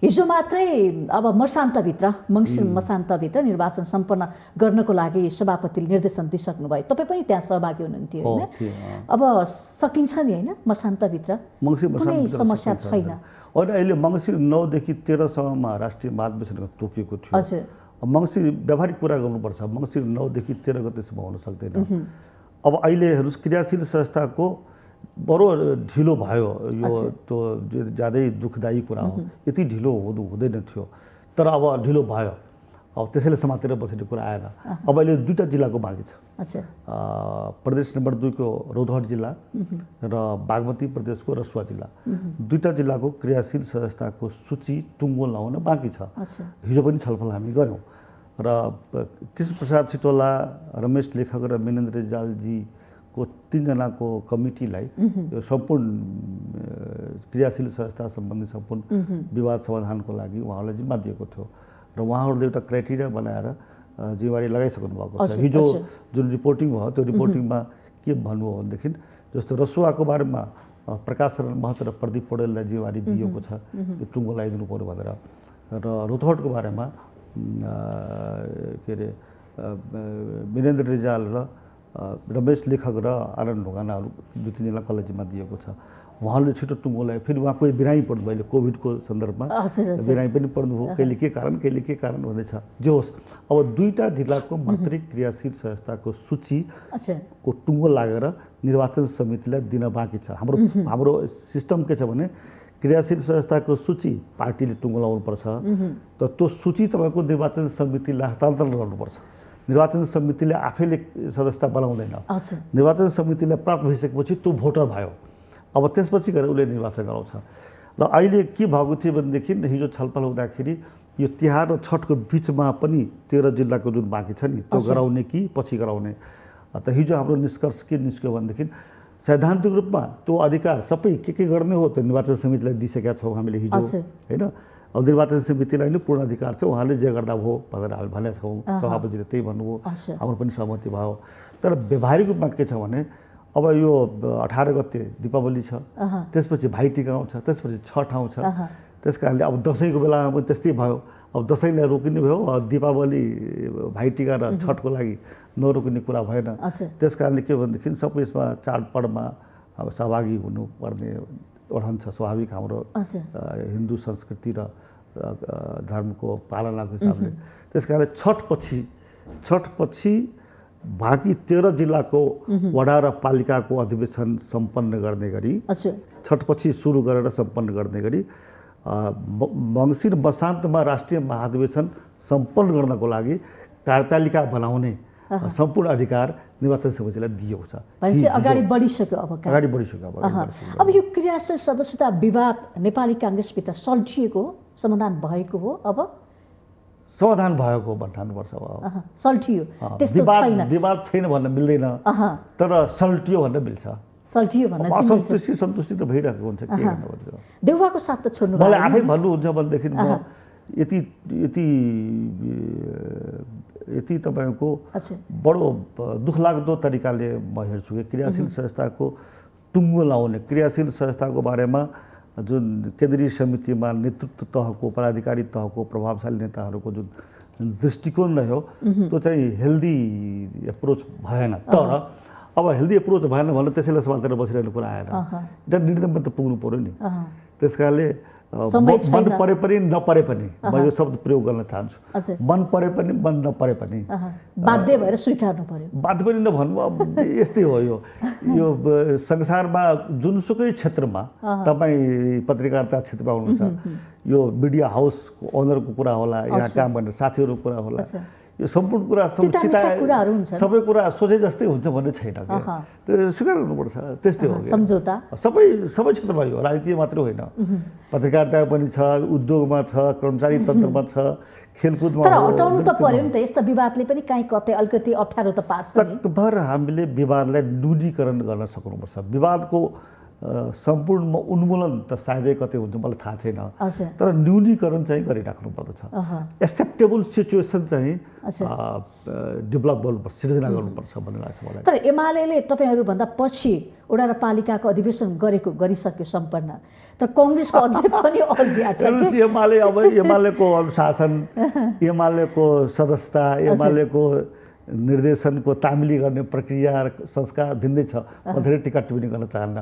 हिजो मात्रै अब मङ्सिर मसान्तभित्र निर्वाचन सम्पन्न गर्नको लागि सभापतिले निर्देशन दिइसक्नुभयो। तपाईँ पनि त्यहाँ सहभागी हुनुहुन्थ्यो होइन? अब सकिन्छ नि होइन मसान्तभित्र? कुनै समस्या छैन। अनि अहिले मङ्सिर 9 देखि 13 सम्ममा राष्ट्रिय महाधिवेशन तोकिएको थियो। हजुर। मङ्सिर व्यावहारिक कुरा गर्नुपर्छ, मङ्सिर 9 देखि 13 गतेसम्म हुन सक्दैन। अब अहिले हेर्नुहोस् क्रियाशील संस्थाको बडो ढिलो भयो यो, त्यो ज्यादै दुःखदायी कुरा हो। यति ढिलो हुँदैन थियो तर अब ढिलो भयो। अब त्यसैले समातेर बसेको कुरा आएन। अब अहिले 2टा जिल्लाको बाँकी छ। प्रदेश नम्बर 2 को रौतहट जिल्ला र बागमती प्रदेशको रसुवा जिल्ला, 2टा जिल्लाको क्रियाशील संस्थाको सूची टुङ्गो लाउन बाँकी छ। हिजो पनि छलफल हामी गऱ्यौँ र कृष्ण प्रसाद सिटोला, रमेश लेखक र मिनेन्द्र रिजालजीको 3 जनाको कमिटीलाई यो सम्पूर्ण क्रियाशील संस्था सम्बन्धी सम्पूर्ण विवाद समाधानको लागि उहाँहरूलाई जिम्मा दिएको थियो र उहाँहरूले एउटा क्राइटेरिया बनाएर जिम्मेवारी लगाइसक्नु भएको छ। हिजो जुन रिपोर्टिङ भयो त्यो रिपोर्टिङमा के भन्नुभयो भनेदेखि जस्तो रसुवाको बारेमा प्रकाश शरण महत र प्रदीप पौडेललाई जिम्मेवारी दिएको छ कि टुङ्गो लगाइदिनु पर्यो भनेर, र रौतहटको बारेमा के अरे वीरेन्द्र रिजाल र रमेश लेखक र आनन्द ढुङ्गानाहरू 2-3 जना कसलाई जिम्मा दिएको छ। उहाँले छिटो टुङ्गो लगायो। फेरि उहाँ कोही बिरामी पर्नुभयो, अहिले कोभिडको सन्दर्भमा बिरामी पनि पर्नुभयो, कहिले के कारण भन्दैछ। जे होस् अब 2टा जिल्लाको मात्रै क्रियाशील संस्थाको सूचीको टुङ्गो लागेर निर्वाचन समितिलाई दिन बाँकी छ। हाम्रो सिस्टम के छ भने क्रियाशील संस्थाको सूची पार्टीले टुङ्गो लगाउनुपर्छ, तर त्यो सूची तपाईँको निर्वाचन समितिलाई हस्तान्तरण गर्नुपर्छ। निर्वाचन समितिले आफैले सदस्यता बनाउँदैन। निर्वाचन समितिलाई प्राप्त भइसकेपछि त्यो भोटर भयो, अब त्यसपछि गएर उसले निर्वाचन गराउँछ। र अहिले के भएको थियो भनेदेखि हिजो छलफल हुँदाखेरि यो तिहार र छठको बिचमा पनि 13 जिल्लाको जुन बाँकी छ नि त्यो गराउने कि पछि गराउने। त हिजो हाम्रो निष्कर्ष के निस्क्यो भनेदेखि सैद्धान्तिक रूपमा त्यो अधिकार सबै के गर्ने हो त्यो निर्वाचन समितिलाई दिइसकेका छौँ हामीले हिजो होइन। अब निर्वाचन समितिलाई नै पूर्ण अधिकार छ, उहाँले जे गर्दा हो भनेर हामी भनेका छौँ। सभापतिले त्यही भन्नुभयो, हाम्रो पनि सहमति भयो। तर व्यावहारिक रूपमा के छ भने अब यो 18 गते दीपावली छ, त्यसपछि भाइटिका आउँछ, त्यसपछि छठ आउँछ। त्यस कारणले अब दसैँको बेलामा पनि त्यस्तै भयो। अब दसैँलाई रोकिने भयो, दीपावली भाइटिका र छठको लागि नरोकिने कुरा भएन। त्यस कारणले के भनेदेखि सबै यसमा चाडपर्वमा अब सहभागी हुनुपर्ने रहन्छ स्वाभाविक हाम्रो हिन्दू संस्कृति र धर्मको पालनाको हिसाबले। त्यस कारणले छठपछि बाँकी 13 जिल्लाको वडा र पालिकाको अधिवेशन सम्पन्न गर्ने गरी, छठपछि सुरु गरेर सम्पन्न गर्ने गरी मङ्सिर मसान्तमा राष्ट्रिय महाधिवेशन सम्पन्न गर्नको लागि कार्यतालिका बनाउने सम्पूर्ण अधिकार निर्वाचन समितिलाई दिएको छ। भनेपछि अगाडि बढिसक्यो। अब यो क्रियाशील सदस्यता विवाद नेपाली काङ्ग्रेसभित्र सल्टिएको हो, समाधान भएको हो? अब समाधान भएको भन्नुपर्छ। अब सल्टियो त्यस्तो छैन, विवाद छैन भन्न मिल्दैन, तर सल्टियो भन्न मिल्छ। सल्टियो भन्न सन्तुष्टि त भइरहेको हुन्छ। के भन्नु देउवाको साथ त छोड्नु मलाई आफै भन्नुहुन्छ भनेदेखि म यति तपाईँको बडो दुःखलाग्दो तरिकाले म हेर्छु कि क्रियाशील संस्थाको टुङ्गो लाउने, क्रियाशील संस्थाको बारेमा जुन केन्द्रीय समितिमा नेतृत्व तहको पदाधिकारी तहको प्रभावशाली नेताहरूको जुन दृष्टिकोण रह्यो त्यो चाहिँ हेल्दी एप्रोच भएन। तर अब हेल्दी एप्रोच भएन भने त्यसैले समातेर बसिरहेको कुरा आएन। एउटा निर्णयमा त पुग्नु पऱ्यो नि। त्यस कारणले मन परे पनि नपरे पनि म यो शब्द प्रयोग गर्न चाहन्छु, मन परे पनि मन नपरे पनि बाध्य भएर स्वीकार्नु पर्यो। बाध्य पनि नभन्नु, अब यस्तै हो। यो संसारमा जुनसुकै क्षेत्रमा तपाईँ पत्रकारिता क्षेत्रमा हुनुहुन्छ, यो मिडिया हाउसको ओनरको कुरा होला, यहाँ काम गर्ने साथीहरूको कुरा होला, यो सम्पूर्ण कुरा मिठा कुराहरू हुन्छन्। सबै कुरा सोचे जस्तै हुन्छ भन्ने छैन क्या। त्यो स्वीकार गर्नुपर्छ। त्यस्तै हो सम्झौता सबै क्षेत्रमा यो राजनीति मात्रै होइन, पत्रकारिता पनि छ, उद्योगमा छ, कर्मचारी तन्त्रमा छ, खेलकुदमा। तर हटाउनु त पर्यो नि त, यस्ता विवादले पनि काहीँ कतै अलिकति अप्ठ्यारो त पार्छ नि। तकभर हामीले विवादलाई न्यूनीकरण गर्न सक्नुपर्छ। विवादको सम्पूर्णमा उन्मूलन त सायदै कतै हुन्छ, मलाई थाहा छैन, तर न्यूनीकरण चाहिँ गरिराख्नु पर्दछ। एक्सेप्टेबल सिचुएसन चाहिँ डेभलप गर्नुपर्छ, सिर्जना गर्नुपर्छ भन्ने लाग्छ मलाई। तर एमाले तपाईँहरूभन्दा पछि वडा र पालिकाको अधिवेशन गरिसक्यो सम्पन्न, तर कङ्ग्रेसको अझै पनि अल्झिया छ कि? एमालेको अनुशासन, एमालेको सदस्यता, एमालेको निर्देशनको तामिली गर्ने प्रक्रिया संस्कार भिन्दै छ। म धेरै टिका टिप्पणी गर्न चाहन्न।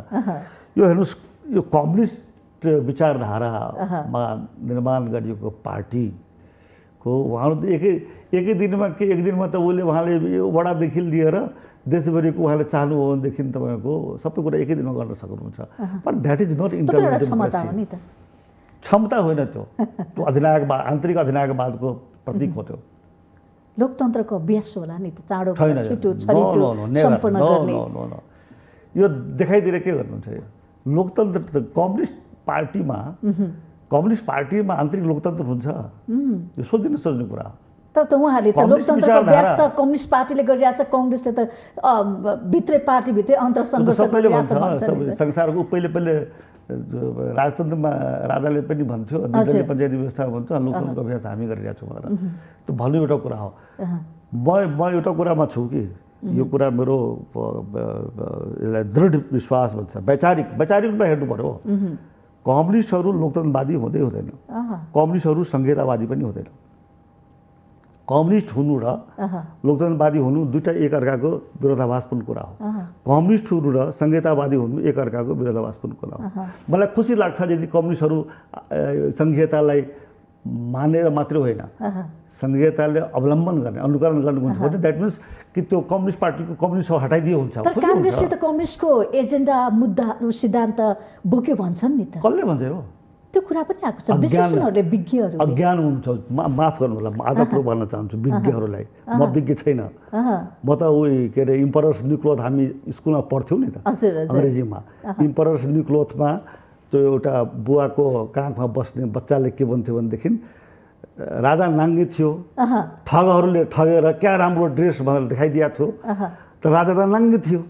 यो हेर्नुहोस्, यो कम्युनिस्ट विचारधारामा निर्माण गरिएको पार्टीको उहाँहरू त एकै दिनमा एक दिनमा त उहाँले यो वडादेखि लिएर देशभरिको उहाँले चाहनुभयो भनेदेखि तपाईँको सबै कुरा एकै दिनमा गर्न सक्नुहुन्छ। But that is not intervention. क्षमता होइन, त्यो अधिनायकवाद, आन्तरिक अधिनायकवादको प्रतीक हो। त्यो लोकतन्त्रको अभ्यास होला नि त, चाँडो छिटो छरितो सम्पन्न गर्ने। यो देखाइदिएर के गर्नुहुन्छ? लोकतन्त्र कम्युनिस्ट पार्टीमा आन्तरिक लोकतन्त्र हुन्छ? यो सोच्ने कुरा। तर त उहाँहरूले त लोकतन्त्रको अभ्यास त कम्युनिस्ट पार्टीले गरिरहेछ, कङ्ग्रेसले त भित्रै पार्टीभित्रै अन्तरसङ्घर्ष गरिरहेछ भन्छ। संसारको पहिले राजतन्त्रमा राजाले पनि भन्थ्यो, निर्दलीय पञ्चायती व्यवस्था भन्छ, लोकतन्त्रको अभ्यास हामी गरिरहेको छौँ भनेर। त्यो भन्नु एउटा कुरा हो। म एउटा कुरामा छु कि यो कुरा मेरो यसलाई दृढ विश्वास भन्छ, वैचारिक रूपमा हेर्नु पर्यो। कम्युनिस्टहरू लोकतन्त्रवादी हुँदैन, कम्युनिस्टहरू संहितावादी पनि हुँदैन। कम्युनिस्ट हुनु र लोकतन्त्रवादी हुनु दुईटा एकअर्काको विरोधाभासपूर्ण कुरा हो। कम्युनिस्ट हुनु र संहितावादी हुनु एकअर्काको विरोधाभासपूर्ण कुरा हो। मलाई खुसी लाग्छ यदि कम्युनिस्टहरू संहितालाई मानेर मात्रै होइन, संहिताले अवलम्बन गर्ने, अनुकरण गर्ने हुन्छ भने द्याट मिन्स कि त्यो कम्युनिस्ट पार्टीको कम्युनिस्ट हटाइदिए हुन्छ। तर काङ्ग्रेसले त कम्युनिस्टको एजेन्डा, मुद्दाहरू, सिद्धान्त बोक्यो भन्छन् नि त। कसले भन्छ हो? त्यो कुरा पनि आएको छ विश्लेषणहरूले, विज्ञहरूले। अज्ञान हुन्छ, माफ गर्नु होला, म आदरपूर्वक भन्न चाहन्छु विज्ञहरूलाई। म विज्ञ छैन, म त के अरे इम्परर्स न्यू क्लोथ हामी स्कुलमा पढ्थ्यौँ नि त अङ्ग्रेजीमा। इम्परर्स न्यू क्लोथमा त्यो एउटा बुवाको काखमा बस्ने बच्चाले के भन्थ्यो भनेदेखि राजा नाङ्गी थियो, ठगहरूले ठगेर क्या राम्रो ड्रेस भनेर देखाइदिएको थियो, तर राजा त नाङ्गी थियो।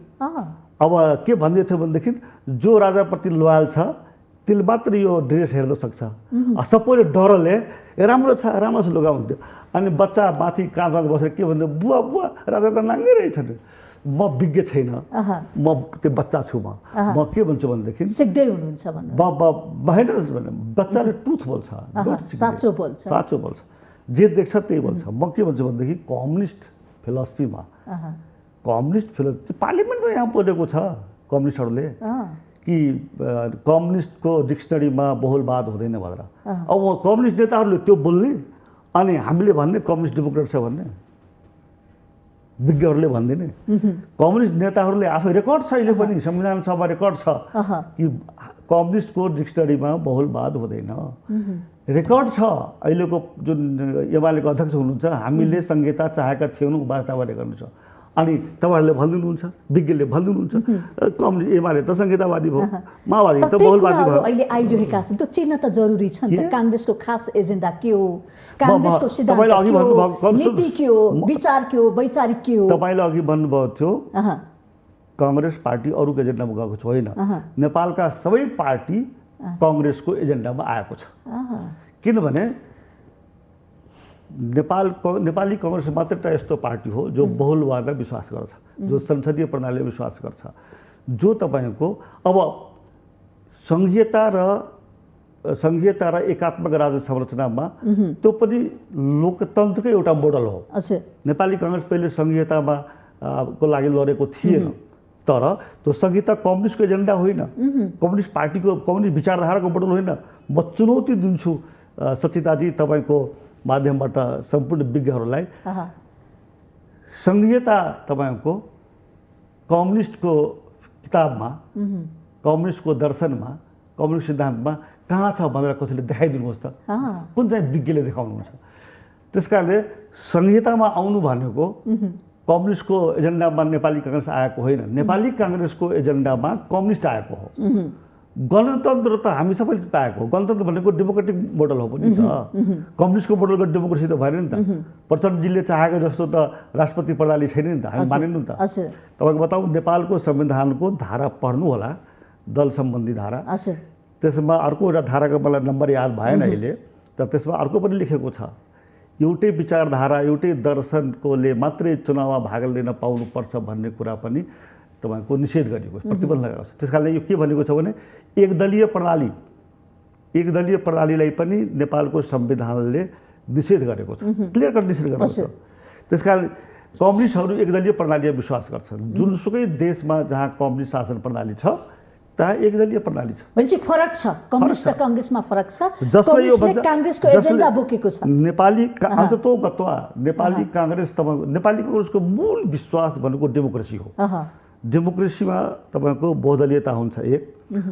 अब के भन्दै थियो भनेदेखि जो राजाप्रति लोयल छ त्यसले मात्र यो ड्रेस हेर्न सक्छ। सबैले डरले राम्रो छ लुगा हुन्थ्यो। अनि बच्चा माथि काँधमा बसेर के भन्थ्यो, बुवा राजा त नाङ्गै रहेछ नि। म विज्ञ छैन, म त्यो बच्चा छु। म के भन्छु भनेदेखि सिक्दै हुनुहुन्छ भन्नु, बच्चाले ट्रुथ बोल्छ, साँचो बोल्छ, जे देख्छ त्यही बोल्छ। म के भन्छु भनेदेखि कम्युनिस्ट फिलोसफीमा, पार्लियामेन्टमा यहाँ बोलेको छ कम्युनिस्टहरूले कि कम्युनिस्टको डिक्सनरीमा बहुलवाद हुँदैन भनेर। अब कम्युनिस्ट नेताहरूले त्यो बोल्ने अनि हामीले भन्ने कम्युनिस्ट डेमोक्रेट छ भन्ने, विज्ञहरूले भन्दैन। कम्युनिस्ट नेताहरूले आफै रेकर्ड छ, अहिले पनि संविधान सभा रेकर्ड छ कि कम्युनिस्टको डिक्सनरीमा बहुलवाद हुँदैन, रेकर्ड छ। अहिलेको जुन एमालेको अध्यक्ष हुनुहुन्छ, हामीले संहिता चाहेका थिएनौँ, वास्तवमा रेकर्ड छ। अनि तपाईँहरूले भनिदिनुहुन्छ, विज्ञले भनिदिनुहुन्छ एमाले त संहितावादी भयो, माओवादी त बहुलवादी भयो। अहिले आइरहेका छन्, त्यो चिन्न त जरुरी छ नि त। काङ्ग्रेसको खास एजेन्डा के हो, काङ्ग्रेसको सिद्धान्त के हो, नीति के हो, विचार के हो, वैचारिक के हो? तपाईँले अघि भन्नुभएको थियो काङ्ग्रेस पार्टी अरूको एजेन्डामा गएको छ, होइन। नेपालका सबै पार्टी काङ्ग्रेसको एजेन्डामा आएको छ। किनभने नेपाली काङ्ग्रेस मात्र एउटा यस्तो पार्टी हो जो बहुलवादमा विश्वास गर्छ, जो संसदीय प्रणालीमा विश्वास गर्छ, जो तपाईँको अब संहिता र एकात्मक राज्य संरचनामा त्यो पनि लोकतन्त्रकै एउटा मोडल हो। नेपाली काङ्ग्रेस पहिले संहितामा को लागि लडेको थिएन, तर त्यो संहिता कम्युनिस्टको एजेन्डा होइन, कम्युनिस्ट पार्टीको कम्युनिस्ट विचारधाराको मोडल होइन। म चुनौती दिन्छु सचिताजी तपाईँको माध्यमबाट सम्पूर्ण विज्ञहरूलाई, संहिता तपाईँको कम्युनिस्टको किताबमा, कम्युनिस्टको दर्शनमा, कम्युनिस्ट सिद्धान्तमा कहाँ छ भनेर कसैले देखाइदिनुहोस् त। कुन चाहिँ विज्ञले देखाउनुहुन्छ? त्यस कारणले संहितामा आउनु भनेको कम्युनिस्टको एजेन्डामा नेपाली काङ्ग्रेस आएको होइन, नेपाली काङ्ग्रेसको एजेन्डामा कम्युनिस्ट आएको हो। गणतन्त्र त हामी सबैले पाएको हो। गणतन्त्र भनेको डेमोक्रेटिक मोडल हो पनि त। कम्युनिस्टको मोडलको डेमोक्रेसी त भएन नि त। प्रचण्डजीले चाहेको जस्तो त राष्ट्रपति प्रणाली छैन नि त, हामी मानेनौँ नि त। तपाईँको बताउँ, नेपालको संविधानको धारा पढ्नु होला, दल सम्बन्धी धारा। त्यसमा अर्को एउटा धाराको मलाई नम्बर याद भएन अहिले, तर त्यसमा अर्को पनि लेखेको छ, एउटै विचारधारा एउटै दर्शनकोले मात्रै चुनावमा भाग लिन पाउनुपर्छ भन्ने कुरा पनि तपाईँको निषेध गरिएको छ, प्रतिबन्ध लगाएको छ। त्यस कारणले यो के भनेको छ भने एकदलीय प्रणालीलाई पनि नेपालको संविधानले निषेध गरेको छ, क्लियर कट निषेध गरेको छ। त्यस कारण कम्युनिस्टहरू एकदलीय प्रणालीमा विश्वास गर्छन्। जुनसुकै देशमा जहाँ कम्युनिस्ट शासन प्रणाली छ त्यहाँ एकदलीय प्रणाली छ। भनेपछि फरक छ, कम्युनिस्ट र काङ्ग्रेसमा फरक छ। कम्युनिस्टले काङ्ग्रेसको एजेन्डा बोकेको छ। नेपाली अन्ततोगत्वा नेपाली काङ्ग्रेस तपाईँको नेपाली काङ्ग्रेसको मूल विश्वास भनेको डेमोक्रेसी हो। डेमोक्रेसीमा तपाईँको बहुदलीयता हुन्छ एक,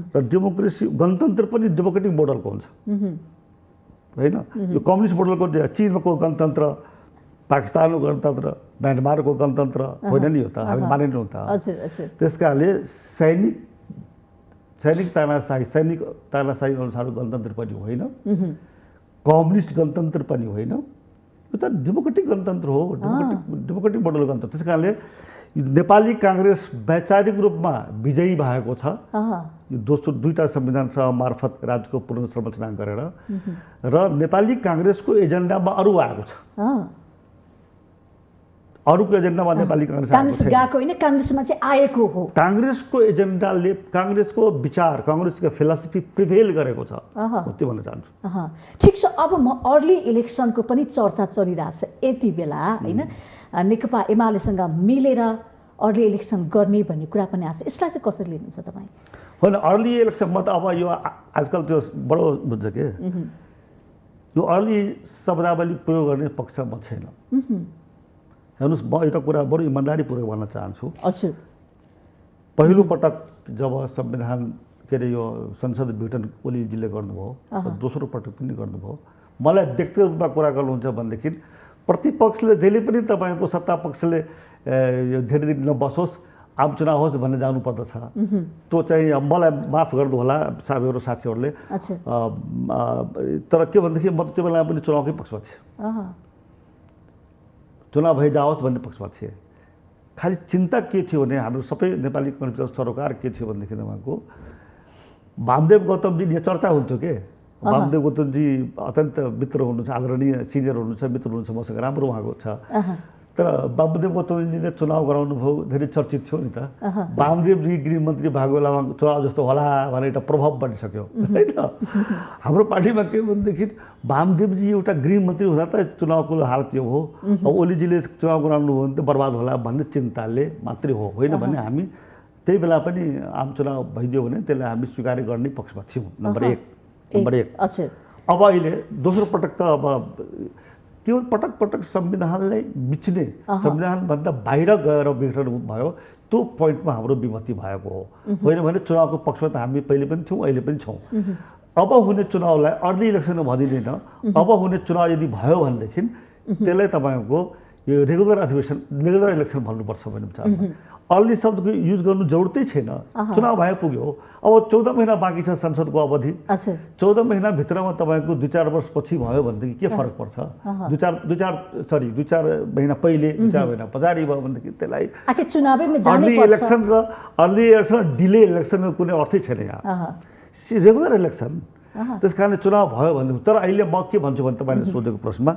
र डेमोक्रेसी गणतन्त्र पनि डेमोक्रेटिक मोडलको हुन्छ होइन। यो कम्युनिस्ट मोडलको चीनको गणतन्त्र, पाकिस्तानको गणतन्त्र, म्यानमारको गणतन्त्र होइन नि, हो त हामी मानेनौँ त। त्यस कारणले सैनिक तानाशाही अनुसारको गणतन्त्र पनि होइन, कम्युनिस्ट गणतन्त्र पनि होइन, यो त डेमोक्रेटिक गणतन्त्र हो, डेमोक्रेटिक मोडल गणतन्त्र। त्यस कारणले नेपाली काङ्ग्रेस वैचारिक रूपमा विजयी भएको छ। यो दोस्रो दुईटा संविधान सभा मार्फत राज्यको पुनर्संरचना गरेर, र नेपाली काङ्ग्रेसको एजेन्डामा अरू आएको छ। अरूको एजेन्डामा नेपाली काङ्ग्रेस गएको होइन, काङ्ग्रेसमा चाहिँ आएको हो। काङ्ग्रेसको एजेन्डाले काङ्ग्रेसको विचार, काङ्ग्रेसको फिलोसफी प्रिभेल गरेको छ, त्यो भन्न चाहन्छु। ठिक छ, अब म अर्ली इलेक्सनको पनि चर्चा चलिरहेछ यति बेला होइन, नेकपा एमालेसँग मिलेर अर्ली इलेक्सन गर्ने भन्ने कुरा पनि आएको छ, यसलाई चाहिँ कसरी लिनुहुन्छ तपाईँ? होइन, अर्ली इलेक्सनमा त अब यो आजकल त्यो बडो बुझ्छ के, यो अर्ली शब्दावली प्रयोग गर्ने पक्षमा छैन। हेर्नुहोस्, म एउटा कुरा बडो इमान्दारीपूर्वक भन्न चाहन्छु। पहिलो पटक जब संविधान के अरे यो संसद विघटन ओलीजीले गर्नुभयो, दोस्रो पटक पनि गर्नुभयो, मलाई व्यक्तिगत रूपमा कुरा गर्नुहुन्छ भनेदेखि प्रतिपक्षले जहिले पनि तपाईँको सत्ता पक्षले धेरै दिन नबसोस्, आम चुनाव होस् भन्ने जानुपर्दछ। त्यो चाहिँ मलाई माफ गर्नु होला साथीहरूले, तर के भनेदेखि म त्यो बेला पनि चुनावकै पक्षमा थिएँ, चुनाव भइजाओस् भन्ने पक्षमा थिएँ। खालि चिन्ता के थियो भने हाम्रो सबै नेपाली काङ्ग्रेस सरोकार के थियो भनेदेखि तपाईँको वामदेव गौतमजी यहाँ चर्चा हुन्थ्यो के, वामदेव गौतमजी अत्यन्त मित्र हुनुहुन्छ, आदरणीय सिनियर हुनुहुन्छ, मित्र हुनुहुन्छ, मसँग राम्रो उहाँको छ। तर वामदेव गौतमजीले चुनाव गराउनु भयो, धेरै चर्चित थियो नि त। वामदेवजी गृहमन्त्री भएको बेलामा चुनाव जस्तो होला भनेर एउटा प्रभाव बनिसक्यो होइन। हाम्रो पार्टीमा के भनेदेखि वामदेवजी एउटा गृहमन्त्री हुँदा त चुनावको हालत यो हो, अब ओलीजीले चुनाव गराउनु हो भने त बर्बाद होला भन्ने चिन्ताले मात्रै हो, होइन भने हामी त्यही बेला पनि आम चुनाव भइदियो भने त्यसलाई हामी स्वीकार गर्ने पक्षमा थियौँ। नम्बर एक। अब अहिले दोस्रो पटक त अब केवल पटक पटक संविधानलाई बिच्ने, संविधानभन्दा बाहिर गएर विघटन भयो, त्यो पोइन्टमा हाम्रो विमति भएको हो। होइन भने चुनावको पक्षमा त हामी पहिले पनि थियौँ, अहिले पनि छौँ। अब हुने चुनावलाई अर्ली इलेक्सन भनिँदैन। अब हुने चुनाव यदि भयो भनेदेखि त्यसलाई तपाईँको यो रेगुलर इलेक्सन भन्नुपर्छ भन्ने विचारमा। अर्ली शब्दको युज गर्नु जरुरतै छैन, चुनाव भए पुग्यो। अब 14 महिना बाँकी छ संसदको अवधि, 14 महिनाभित्रमा तपाईँको 2-4 वर्षपछि भयो भनेदेखि के फरक पर्छ? 2-4 महिना पहिले, 2-4 महिना पछाडि भयो भनेदेखि त्यसलाई अर्ली इलेक्सन डिले इलेक्सनको कुनै अर्थै छैन यहाँ, रेगुलर इलेक्सन। त्यस कारणले चुनाव भयो भने, तर अहिले म के भन्छु भने तपाईँले सोधेको प्रश्नमा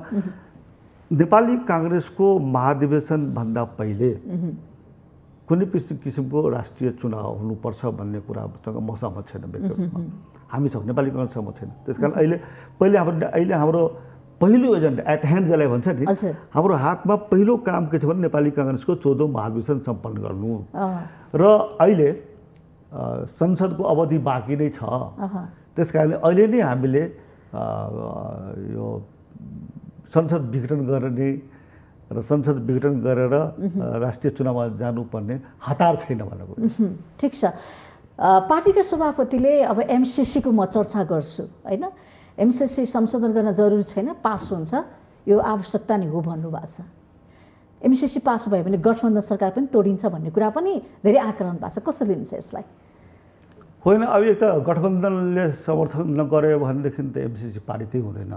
नेपाली काङ्ग्रेसको महाधिवेशनभन्दा पहिले कुनै किसिमको राष्ट्रिय चुनाव हुनुपर्छ भन्ने कुरासँग म सहमत छैन व्यक्तिगत रूपमा, हामीसँग नेपाली काङ्ग्रेस सहमत छैन। त्यस कारण अहिले हाम्रो पहिलो एजेन्डा एट ह्यान्ड जसलाई भन्छ नि, हाम्रो हातमा पहिलो काम के छ भने नेपाली काङ्ग्रेसको 14औं महाधिवेशन सम्पन्न गर्नु, र अहिले संसदको अवधि बाँकी नै छ। त्यस कारणले अहिले नै हामीले यो संसद विघटन गर्ने र संसद विघटन गरेर राष्ट्रिय चुनावमा जानुपर्ने हतार छैन भनेको। ठिक छ, पार्टीका सभापतिले अब एमसिसीको म चर्चा गर्छु होइन, एमसिसी संशोधन गर्न जरुरी छैन, पास हुन्छ, यो आवश्यकता नै हो भन्नुभएको छ। एमसीसी पास भयो भने गठबन्धन सरकार पनि तोडिन्छ भन्ने कुरा पनि धेरै आकलन भएको छ। कसरी लिन्छ यसलाई? होइन, अब एक त गठबन्धनले समर्थन नगर्यो भनेदेखि त एमसीसी पारितै हुँदैन।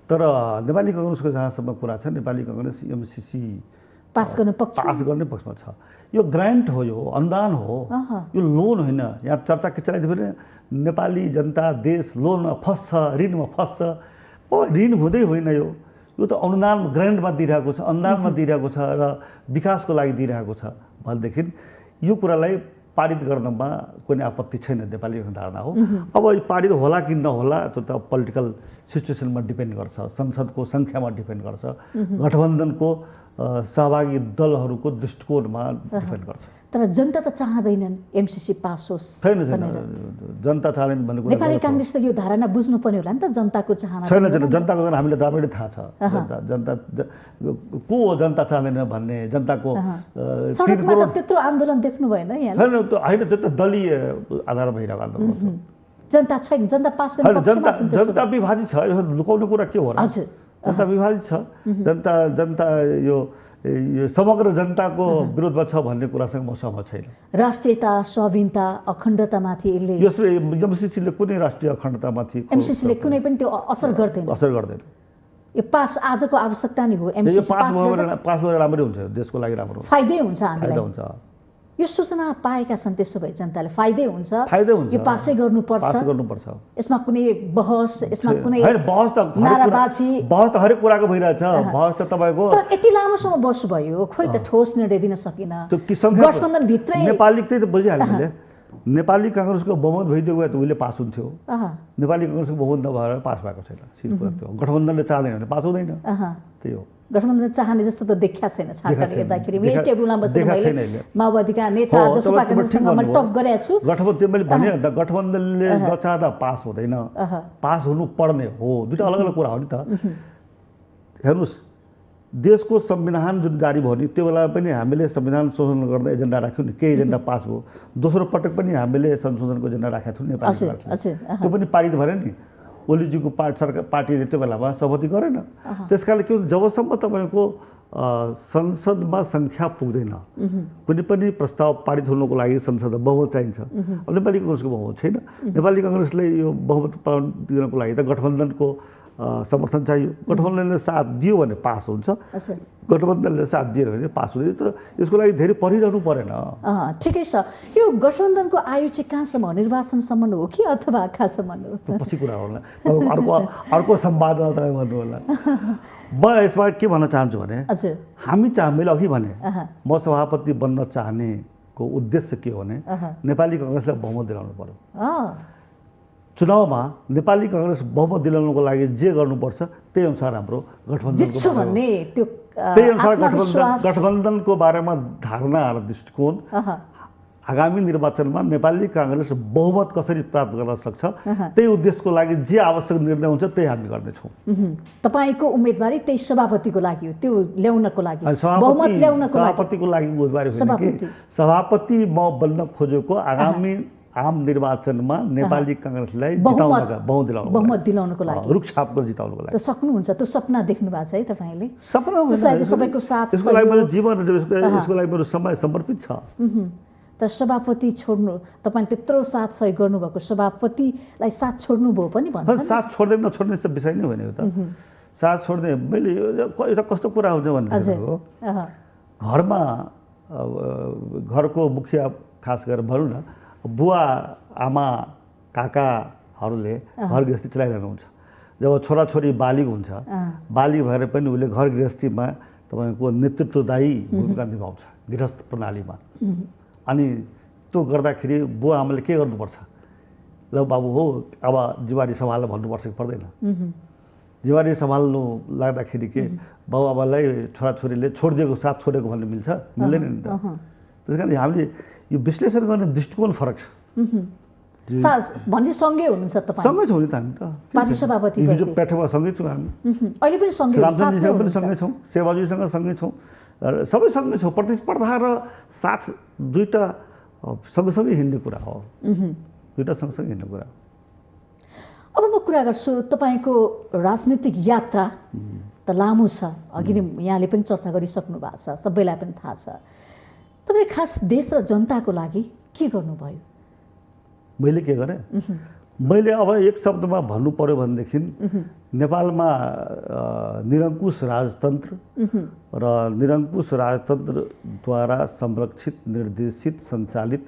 तर नेपाली काङ्ग्रेसको जहाँसम्म कुरा छ, नेपाली काङ्ग्रेस एमसीसी पास गर्ने पक्षमा छ। यो ग्रान्ट हो, यो अनुदान हो, यो लोन होइन। यहाँ चर्चा के चलाइदियो भने नेपाली जनता देश लोनमा फस्छ, ऋणमा फस्छ। ऋण हुँदै होइन, यो त अनुदान ग्रान्टमा दिइरहेको छ, अनुदानमा दिइरहेको छ र विकासको लागि दिइरहेको छ भनेदेखि यो कुरालाई पारित गर्नमा कुनै आपत्ति छैन, नेपाली धारणा हो। अब पारित होला कि नहोला त्यो त पोलिटिकल सिचुएसनमा डिपेन्ड गर्छ, संसदको सङ्ख्यामा डिपेन्ड गर्छ, गठबन्धनको सहभागी दलहरूको दृष्टिकोणमा डिपेन्ड गर्छ। तर जनता त चाहँदैनन् एमसीसी पास होस्। छैन, जनता चाहँदैन भन्ने कुरा। नेपाली काङ्ग्रेसले यो धारणा बुझ्नु पर्ने होला नि त, जनताको चाहना छैन। जनताको हामीले राम्ररी थाहा छ। जनता को हो जनता चाहँदैन भन्ने, जनताको सडकमा त त्यत्रो आन्दोलन देख्नु भएन यहाँ? होइन, त्यो त दलीय आधारमा भइरहेको आन्दोलन। जनता छैन, जनता पास गर्ने पक्षमा छन्। जनता विभाजित छ, यो लुकाउने कुरा के हो र? जनता विभाजित छ। जनता यो समग्र जनताको विरोधमा छ भन्ने कुरासँग म सहमत छैन। राष्ट्रियता, स्वाधीनता, अखण्डतामाथि यसले एमसीसीले कुनै राष्ट्रिय अखण्डतामाथि एमसीसीले कुनै पनि त्यो असर गर्दैन। यो पास आजको आवश्यकता नै हो। एमसीसी पास भएर राम्रै हुन्छ, देशको लागि राम्रो फाइदै हुन्छ, हामीलाई हुन्छ। यो सूचना पाएका छन्, त्यसो भए जनताले फाइदै हुन्छ, यो पासै गर्नुपर्छ। यसमा कुनै बहस, यसमा कुनै नाराबाजी, बहस त हरेक कुराको भइरहेछ। बहस त तपाईँको तर यति लामोसम्म बहस भयो, खोइ त ठोस निर्णय दिन सकिन। गठबन्धन भित्रै नेपाली त्यही त बुझिहाल्यो हामीले। नेपाली काङ्ग्रेसको बहुमत भइदिएको भए त उसले पास हुन्थ्यो। नेपाली काङ्ग्रेसको बहुमत नभएर पास भएको छैन, सिधै कुरा त्यो। गठबन्धनले चाहँदैन भने पास हुँदैन, त्यही हो। गठबन्धन चाहने जस्तो त देखिया छैन। छानकाट हेर्दाखेरि यही टेबलमा बसेर मैले माओवादीका नेता जसोपाका नेतासँग मैले टक गरेको छु। गठबन्धन मैले भने गठबन्धनले नचाहँदा पास हुँदैन, पास हुनु पर्ने हो। दुईवटा अलग अलग कुरा हो नि त। हेर्नुहोस्, देशको संविधान जुन जारी भयो नि, त्यो बेला पनि हामीले संविधान संशोधन गर्ने एजेन्डा राख्यौँ नि, केही एजेन्डा पास भयो। दोस्रो पटक पनि हामीले संशोधनको एजेन्डा राखेका छौँ नेपाली सरकारले, त्यो पनि पारित भएन नि। ओलीजीको पार्टीले त्यो बेलामा सहमति गरेन। त्यसकारणले के हुन्छ, जबसम्म तपाईँको संसदमा सङ्ख्या पुग्दैन, कुनै पनि प्रस्ताव पारित हुनुको लागि संसदमा बहुमत चाहिन्छ। अब नेपाली काङ्ग्रेसको बहुमत छैन। नेपाली काङ्ग्रेसले यो बहुमत दिनको लागि त गठबन्धनको समर्थन चाहियो। गठबन्धनले साथ दियो भने पास हुन्छ, गठबन्धनले साथ दियो भने पास हुँदैन। तर यसको लागि धेरै परिरहनु परेन। ठिकै छ। यो गठबन्धनको आयु चाहिँ कहाँसम्म, निर्वाचनसम्म हो कि अथवा कहाँसम्म हो? पछि कुरा होला, अर्को संवादमा तपाईँ भन्नु होला। म यसमा के भन्न चाहन्छु भने मैले अघि भने म सभापति बन्न चाहनेको उद्देश्य के हो भने नेपाली काङ्ग्रेसलाई बहुमत दिलाउनु पर्यो। चुनावमा नेपाली काङ्ग्रेस बहुमत दिलाउनुको लागि जे गर्नुपर्छ त्यही अनुसार हाम्रो गठबन्धनको बारेमा धारणा र दृष्टिकोण आगामी निर्वाचनमा नेपाली काङ्ग्रेस बहुमत कसरी प्राप्त गर्न सक्छ त्यही उद्देश्यको लागि जे आवश्यक निर्णय हुन्छ त्यही हामी गर्नेछौँ। तपाईको उम्मेदवारी त्यही सभापतिको लागि हो, त्यो ल्याउनको लागि, बहुमत ल्याउनको लागि। सभापतिको लागि उम्मेदवारी होइन कि सभापति म बन्न खोजेको आगामी आम निर्वाचनमा नेपाली काङ्ग्रेसलाई बहुमत दिलाउनको लागि, रुखछाप गरेर जिताउनको लागि। त सक्नुहुन्छ, त्यो सपना देख्नु भएको छ है तपाईले? सपना सबैको साथ, यसको लागि मेरो जीवन, यसको लागि मेरो समय समर्पित छ। तर सभापति छोड्नु, तपाईले त्यत्रो साथ सहयोग गर्नुभएको सभापतिलाई साथ छोड्नु भयो पनि भन्छ। साथ छोड्दै नछोड्ने विषय नै होइन त। साथ छोड्ने मैले एउटा कस्तो कुरा हुन्छ भनेको घरमा घरको मुखिया खास गरेर भनौँ न बुवा आमा काकाहरूले घर गृहस्थी चलाइरहनुहुन्छ। जब छोराछोरी बालिग हुन्छ, बालिग भएर पनि उसले घर गृहस्थीमा तपाईँको नेतृत्वदायी भूमिका निभाउँछ गृहस्थ प्रणालीमा। अनि त्यो गर्दाखेरि बुवा आमाले के गर्नुपर्छ, ल बाबु हो अब जिम्मेवारी सम्हाल्न भन्नुपर्छ कि पर्दैन? जिम्मेवारी सम्हाल्नु लाग्दाखेरि के बाबु आमालाई छोराछोरीले छोडिदिएको साथ छोडेको भन्ने मिल्छ? मिल्दैन नि त। त्यस कारण हामीले यो विश्लेषण गर्ने दृष्टिकोण फरक छ। भने सँगै हुनुहुन्छ तपाईँ? सँगै छौँ नि त हामी त, पार्टी सभापति हिजो पेठोमा सँगै छौँ हामी, अहिले पनि सँगै, रामचन्द्रजीसँग पनि सँगै छौँ, सेवाजीसँग सँगै छौँ, सबै सँगै छौँ। प्रतिस्पर्धा र साथ दुईवटा सँगसँगै हिँड्ने कुरा हो, दुईवटा सँगसँगै हिँड्ने कुरा। अब म कुरा गर्छु तपाईँको राजनीतिक यात्रा त लामो छ, अघि नै यहाँले पनि चर्चा गरिसक्नु भएको छ, सबैलाई पनि थाहा छ। तपाईँले खास देश र जनताको लागि के गर्नुभयो? मैले के गरेँ? मैले अब एक शब्दमा भन्नु पर्यो भनेदेखि नेपालमा निरङ्कुश राजतन्त्र र निरङ्कुश राजतन्त्रद्वारा संरक्षित, निर्देशित, सञ्चालित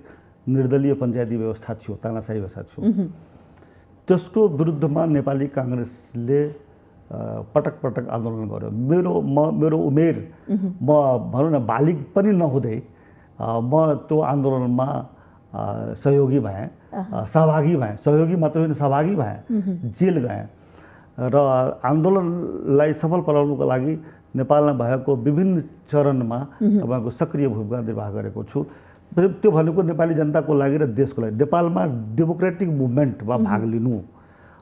निर्दलीय पञ्चायती व्यवस्था थियो, तानाशाही व्यवस्था थियो। त्यसको विरुद्धमा नेपाली काङ्ग्रेसले पटक पटक आन्दोलन गर्यो। मेरो उमेर, म भनौँ न बालिग पनि नहुँदै म त्यो आन्दोलनमा सहयोगी भएँ, सहभागी भएँ। सहयोगी मात्र होइन, सहभागी भएँ, जेल गएँ र आन्दोलनलाई सफल बनाउनुको लागि नेपालमा भएको विभिन्न चरणमा तपाईँको सक्रिय भूमिका निर्वाह गरेको छु। त्यो भनेको नेपाली जनताको लागि र देशको लागि। नेपालमा डेमोक्रेटिक मुभमेन्टमा भाग लिनु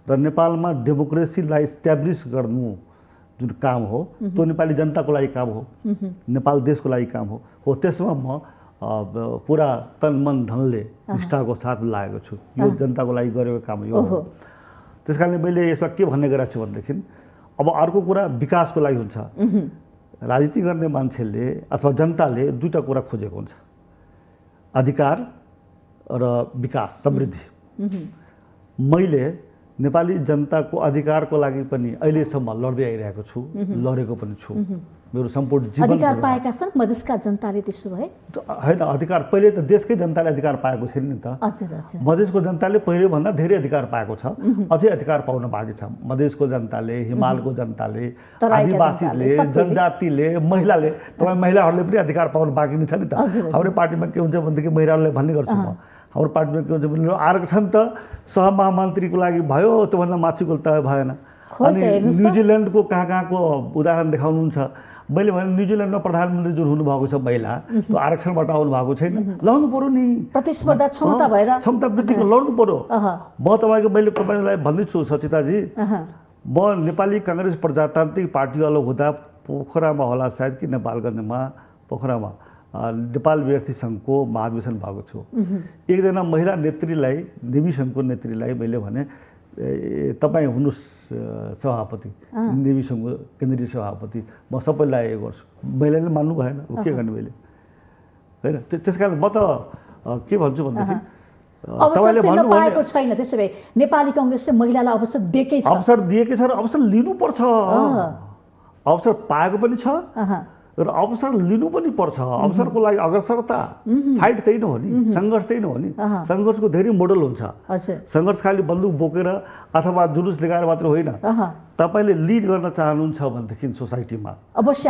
र नेपालमा डेमोक्रेसीलाई इस्ट्याब्लिस गर्नु जुन काम हो, त्यो नेपाली जनताको लागि काम हो, नेपाल देशको लागि काम हो। त्यसमा म पुरा तन मन धनले निष्ठाको साथ लागेको छु। यो जनताको लागि गरेको काम यो हो। त्यस कारणले मैले यसमा के भन्ने गरेको छु भनेदेखि, अब अर्को कुरा विकासको लागि हुन्छ। राजनीति गर्ने मान्छेले अथवा जनताले दुईवटा कुरा खोजेको हुन्छ, अधिकार र विकास, समृद्धि। मैले नेपाली जनताको अधिकारको लागि पनि अहिलेसम्म लड्दै आइरहेको छु, लडेको पनि छु। मेरो सम्पूर्ण जीवन अधिकार पाएका छन् मधेसका जनताले, त्यसो भए होइन। अधिकार पहिले त देशकै जनताले अधिकार पाएको छैन नि त। मधेसको जनताले पहिलेभन्दा धेरै अधिकार पाएको छ, अझै अधिकार पाउन बाँकी छ। मधेसको जनताले, हिमालको जनताले, आदिवासीले, जनजातिले, महिलाले, तपाईँ महिलाहरूले पनि अधिकार पाउन बाँकी नै छ नि त। हाम्रो पार्टीमा के हुन्छ भनेदेखि महिलाहरूलाई भन्ने गर्छु म, हाम्रो पार्टीमा के हुन्छ भने आरक्षण त सहमहामन्त्रीको लागि भयो, त्योभन्दा माथिको त भएन। अनि न्युजिल्यान्डको कहाँको उदाहरण देखाउनुहुन्छ। मैले भने न्युजिल्यान्डमा प्रधानमन्त्री जुन हुनुभएको छ महिला, त्यो आरक्षणबाट आउनु भएको छैन। लड्नु पर्यो नि, प्रतिस्पर्धा क्षमता भएर, क्षमता वृद्धिको लड्नु पर्यो। म तपाईँलाई भन्दैछु सचिताजी, म नेपाली काङ्ग्रेस प्रजातान्त्रिक पार्टीवाला हुँदा पोखरामा होला सायद कि नेपालगञ्जमा, पोखरामा नेपाल विद्यार्थी सङ्घको महाधिवेशन भएको छु। एकजना महिला नेत्रीलाई, नेवी सङ्घको नेत्रीलाई मैले भने तपाईँ हुनुहोस् सभापति, नेवी सङ्घको केन्द्रीय सभापति, म सबैलाई यो गर्छु। महिलाले मान्नु भएन, के गर्ने मैले, होइन। त्यस कारण म त के भन्छु भनेदेखि, तपाईँले भन्नुभएको छैन। त्यसो भए नेपाली काङ्ग्रेसले महिलालाई अवसर दिएकै छ, अवसर दिएकै छ र अवसर लिनुपर्छ। अवसर पाएको पनि छ र अवसर लिनु पनि पर्छ। अवसरको लागि अग्रसरता, फाइट त्यही नै हो नि, सङ्घर्ष त्यही नै हो नि। सङ्घर्षको धेरै मोडल हुन्छ। सङ्घर्ष खालि बन्दुक बोकेर अथवा जुलुस लगाएर मात्र होइन। तपाईँले लिड गर्न चाहनुहुन्छ भनेदेखि सोसाइटीमा,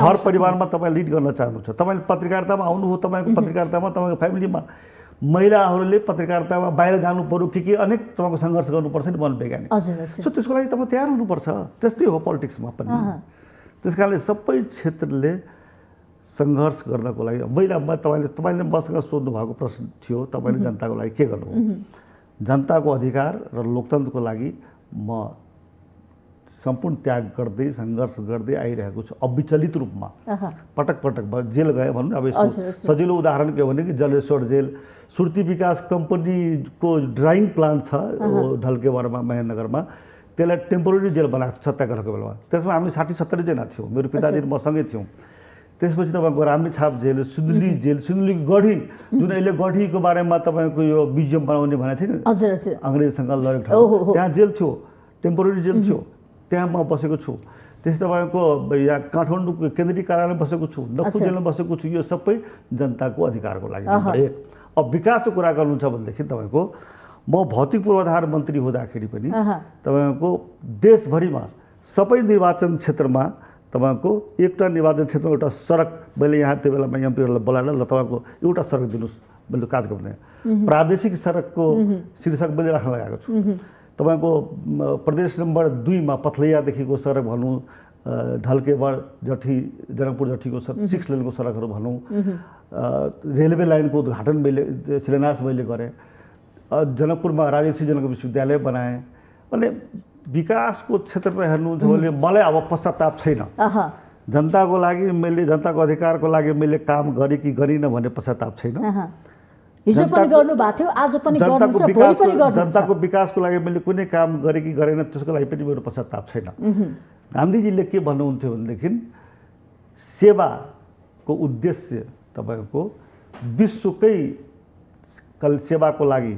हर परिवारमा तपाईँ लिड गर्न चाहनुहुन्छ। तपाईँले पत्रकारितामा आउनुभयो, तपाईँको पत्रकारितामा, तपाईँको फ्यामिलीमा महिलाहरूले पत्रकारितामा बाहिर जानु पर्यो, के अनेक तपाईँको सङ्घर्ष गर्नुपर्छ नि मनोवैज्ञानिक। सो त्यसको लागि तपाईँ तयार हुनुपर्छ। त्यस्तै हो पोलिटिक्समा पनि। त्यस कारणले सबै क्षेत्रले सङ्घर्ष गर्नको लागि तपाईँले मसँग सोध्नु भएको प्रश्न थियो, तपाईँले जनताको लागि के गर्नुभयो? जनताको अधिकार र लोकतन्त्रको लागि म सम्पूर्ण त्याग गर्दै सङ्घर्ष गर्दै आइरहेको छु, अविचलित रूपमा। पटक पटक जेल गए भनौँ न। अब यसको सजिलो उदाहरण के भने कि जलेश्वर जेल, सुर्ती विकास कम्पनीको ड्राइङ प्लान्ट छ ढल्केवरमा, महेन्द्रनगरमा, त्यसलाई टेम्पोररी जेल बनाएको सत्याग्रहको बेलामा। त्यसमा हामी 60-70 जना थियौँ, मेरो पिताजी र मसँगै थियौँ। त्यसपछि तपाईँको रामेछाप जेल, सिन्धुली जेल, सिन्धुली गढी, जुन अहिले गढीको बारेमा तपाईँको यो म्युजियम बनाउने भनेको थिएन, अङ्ग्रेजसँग लडेको ठाउँ, त्यहाँ जेल थियो, टेम्पोररी जेल थियो, त्यहाँ म बसेको छु। त्यस्तै तपाईँको यहाँ काठमाडौँको केन्द्रीय कार्यालयमा बसेको छु, नक्कु जेलमा बसेको छु। यो सबै जनताको अधिकारको लागि। अब विकासको कुरा गर्नुहुन्छ भनेदेखि तपाईँको म भौतिक पूर्वाधार मन्त्री हुँदाखेरि पनि तपाईँको देशभरिमा सबै निर्वाचन क्षेत्रमा तपाईँको एउटा निर्वाचन क्षेत्रमा एउटा सडक, मैले यहाँ त्यो बेलामा एमपीहरूलाई बोलाएर ल तपाईँको एउटा सडक दिनुहोस् मैले काज गर्ने, प्रादेशिक सडकको शीर्षक मैले राख्न लगाएको छु। तपाईँको प्रदेश नम्बर 2 मा पथलैयादेखिको सडक भनौँ, ढल्केवर जठी, जनकपुर जठीको 6 लेनको सडकहरू भनौँ, रेलवे लाइनको उद्घाटन मैले, शिलान्यास मैले गरेँ। जनकपुरमा राजेश जनक विश्वविद्यालय बनाएँ। अनि विकासको क्षेत्रमा हेर्नुहुन्छ भने मलाई अब पश्चाताप छैन। जनताको लागि मैले, जनताको अधिकारको लागि मैले काम गरेँ कि गरिनँ भन्ने पश्चाताप छैन। हिजो पनि गर्नुभएको थियो, आज पनि गर्नुहुन्छ, भोलि पनि गर्नुहुन्छ। जनताको विकासको लागि मैले कुनै काम गरेँ कि गरेन त्यसको लागि पनि मेरो पश्चाताप छैन। गान्धीजीले के भन्नुहुन्थ्यो भनेदेखि सेवाको उद्देश्य तपाईँको विश्वकै सेवाको लागि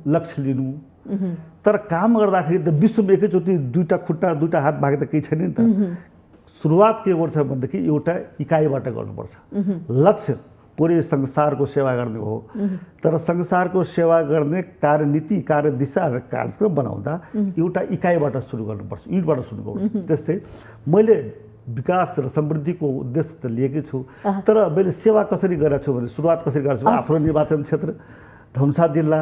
लक्ष्य लिनु, तर काम गर्दाखेरि त विश्वमा एकैचोटि दुईवटा खुट्टा दुईवटा हात भागे त केही छैन नि त। सुरुवात के गर्छ भनेदेखि एउटा इकाइबाट गर्नुपर्छ। लक्ष्य पुरै संसारको सेवा गर्ने हो, तर संसारको सेवा गर्ने कार्यनीति, कार्यदिशा र कार्यक्रम बनाउँदा एउटा इकाइबाट सुरु गर्नुपर्छ, युनिटबाट सुरु गर्नुपर्छ। त्यस्तै मैले विकास र समृद्धिको उद्देश्य त लिएकै छु, तर मैले सेवा कसरी गरेको छु भने सुरुवात कसरी गरेको छु, आफ्नो निर्वाचन क्षेत्र धनुषा जिल्ला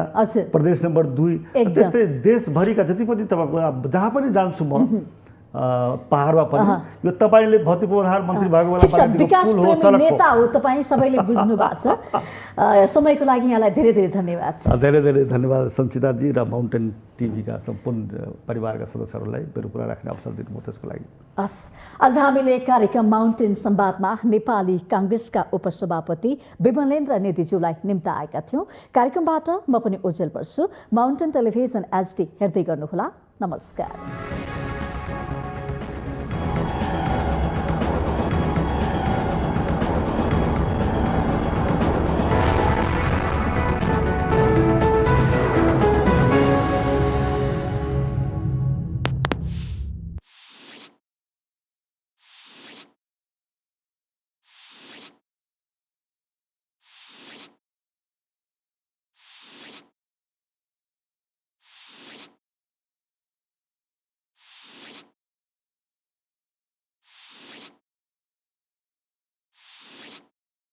प्रदेश नम्बर 2, त्यस्तै देशभरिका जति पनि तपाईँको जहाँ पनि जान्छु म पहाडमा पनि, यो तपाईँले भौतिक पूर्वाधार मन्त्री भएको बेला विकास प्रेमी नेता हो तपाईँ, सबैले बुझ्नु भएको छ। समयको लागि यहाँलाई धेरै धेरै धन्यवाद। धेरै धेरै धन्यवाद सञ्चिताजी र माउन्टेन टिभीका सम्पूर्ण परिवारका सदस्यहरूलाई मेरो कुरा राख्ने अवसर दिनुभयो त्यसको लागि। हस्, आज हामीले कार्यक्रम माउन्टेन संवादमा नेपाली काङ्ग्रेसका उपसभापति विमलेन्द्र नेतिज्यूलाई निम्ता आएका थियौँ। कार्यक्रमबाट म पनि ओजेल पर्छु। माउन्टेन टेलिभिजन HD हेर्दै गर्नुहोला। नमस्कार।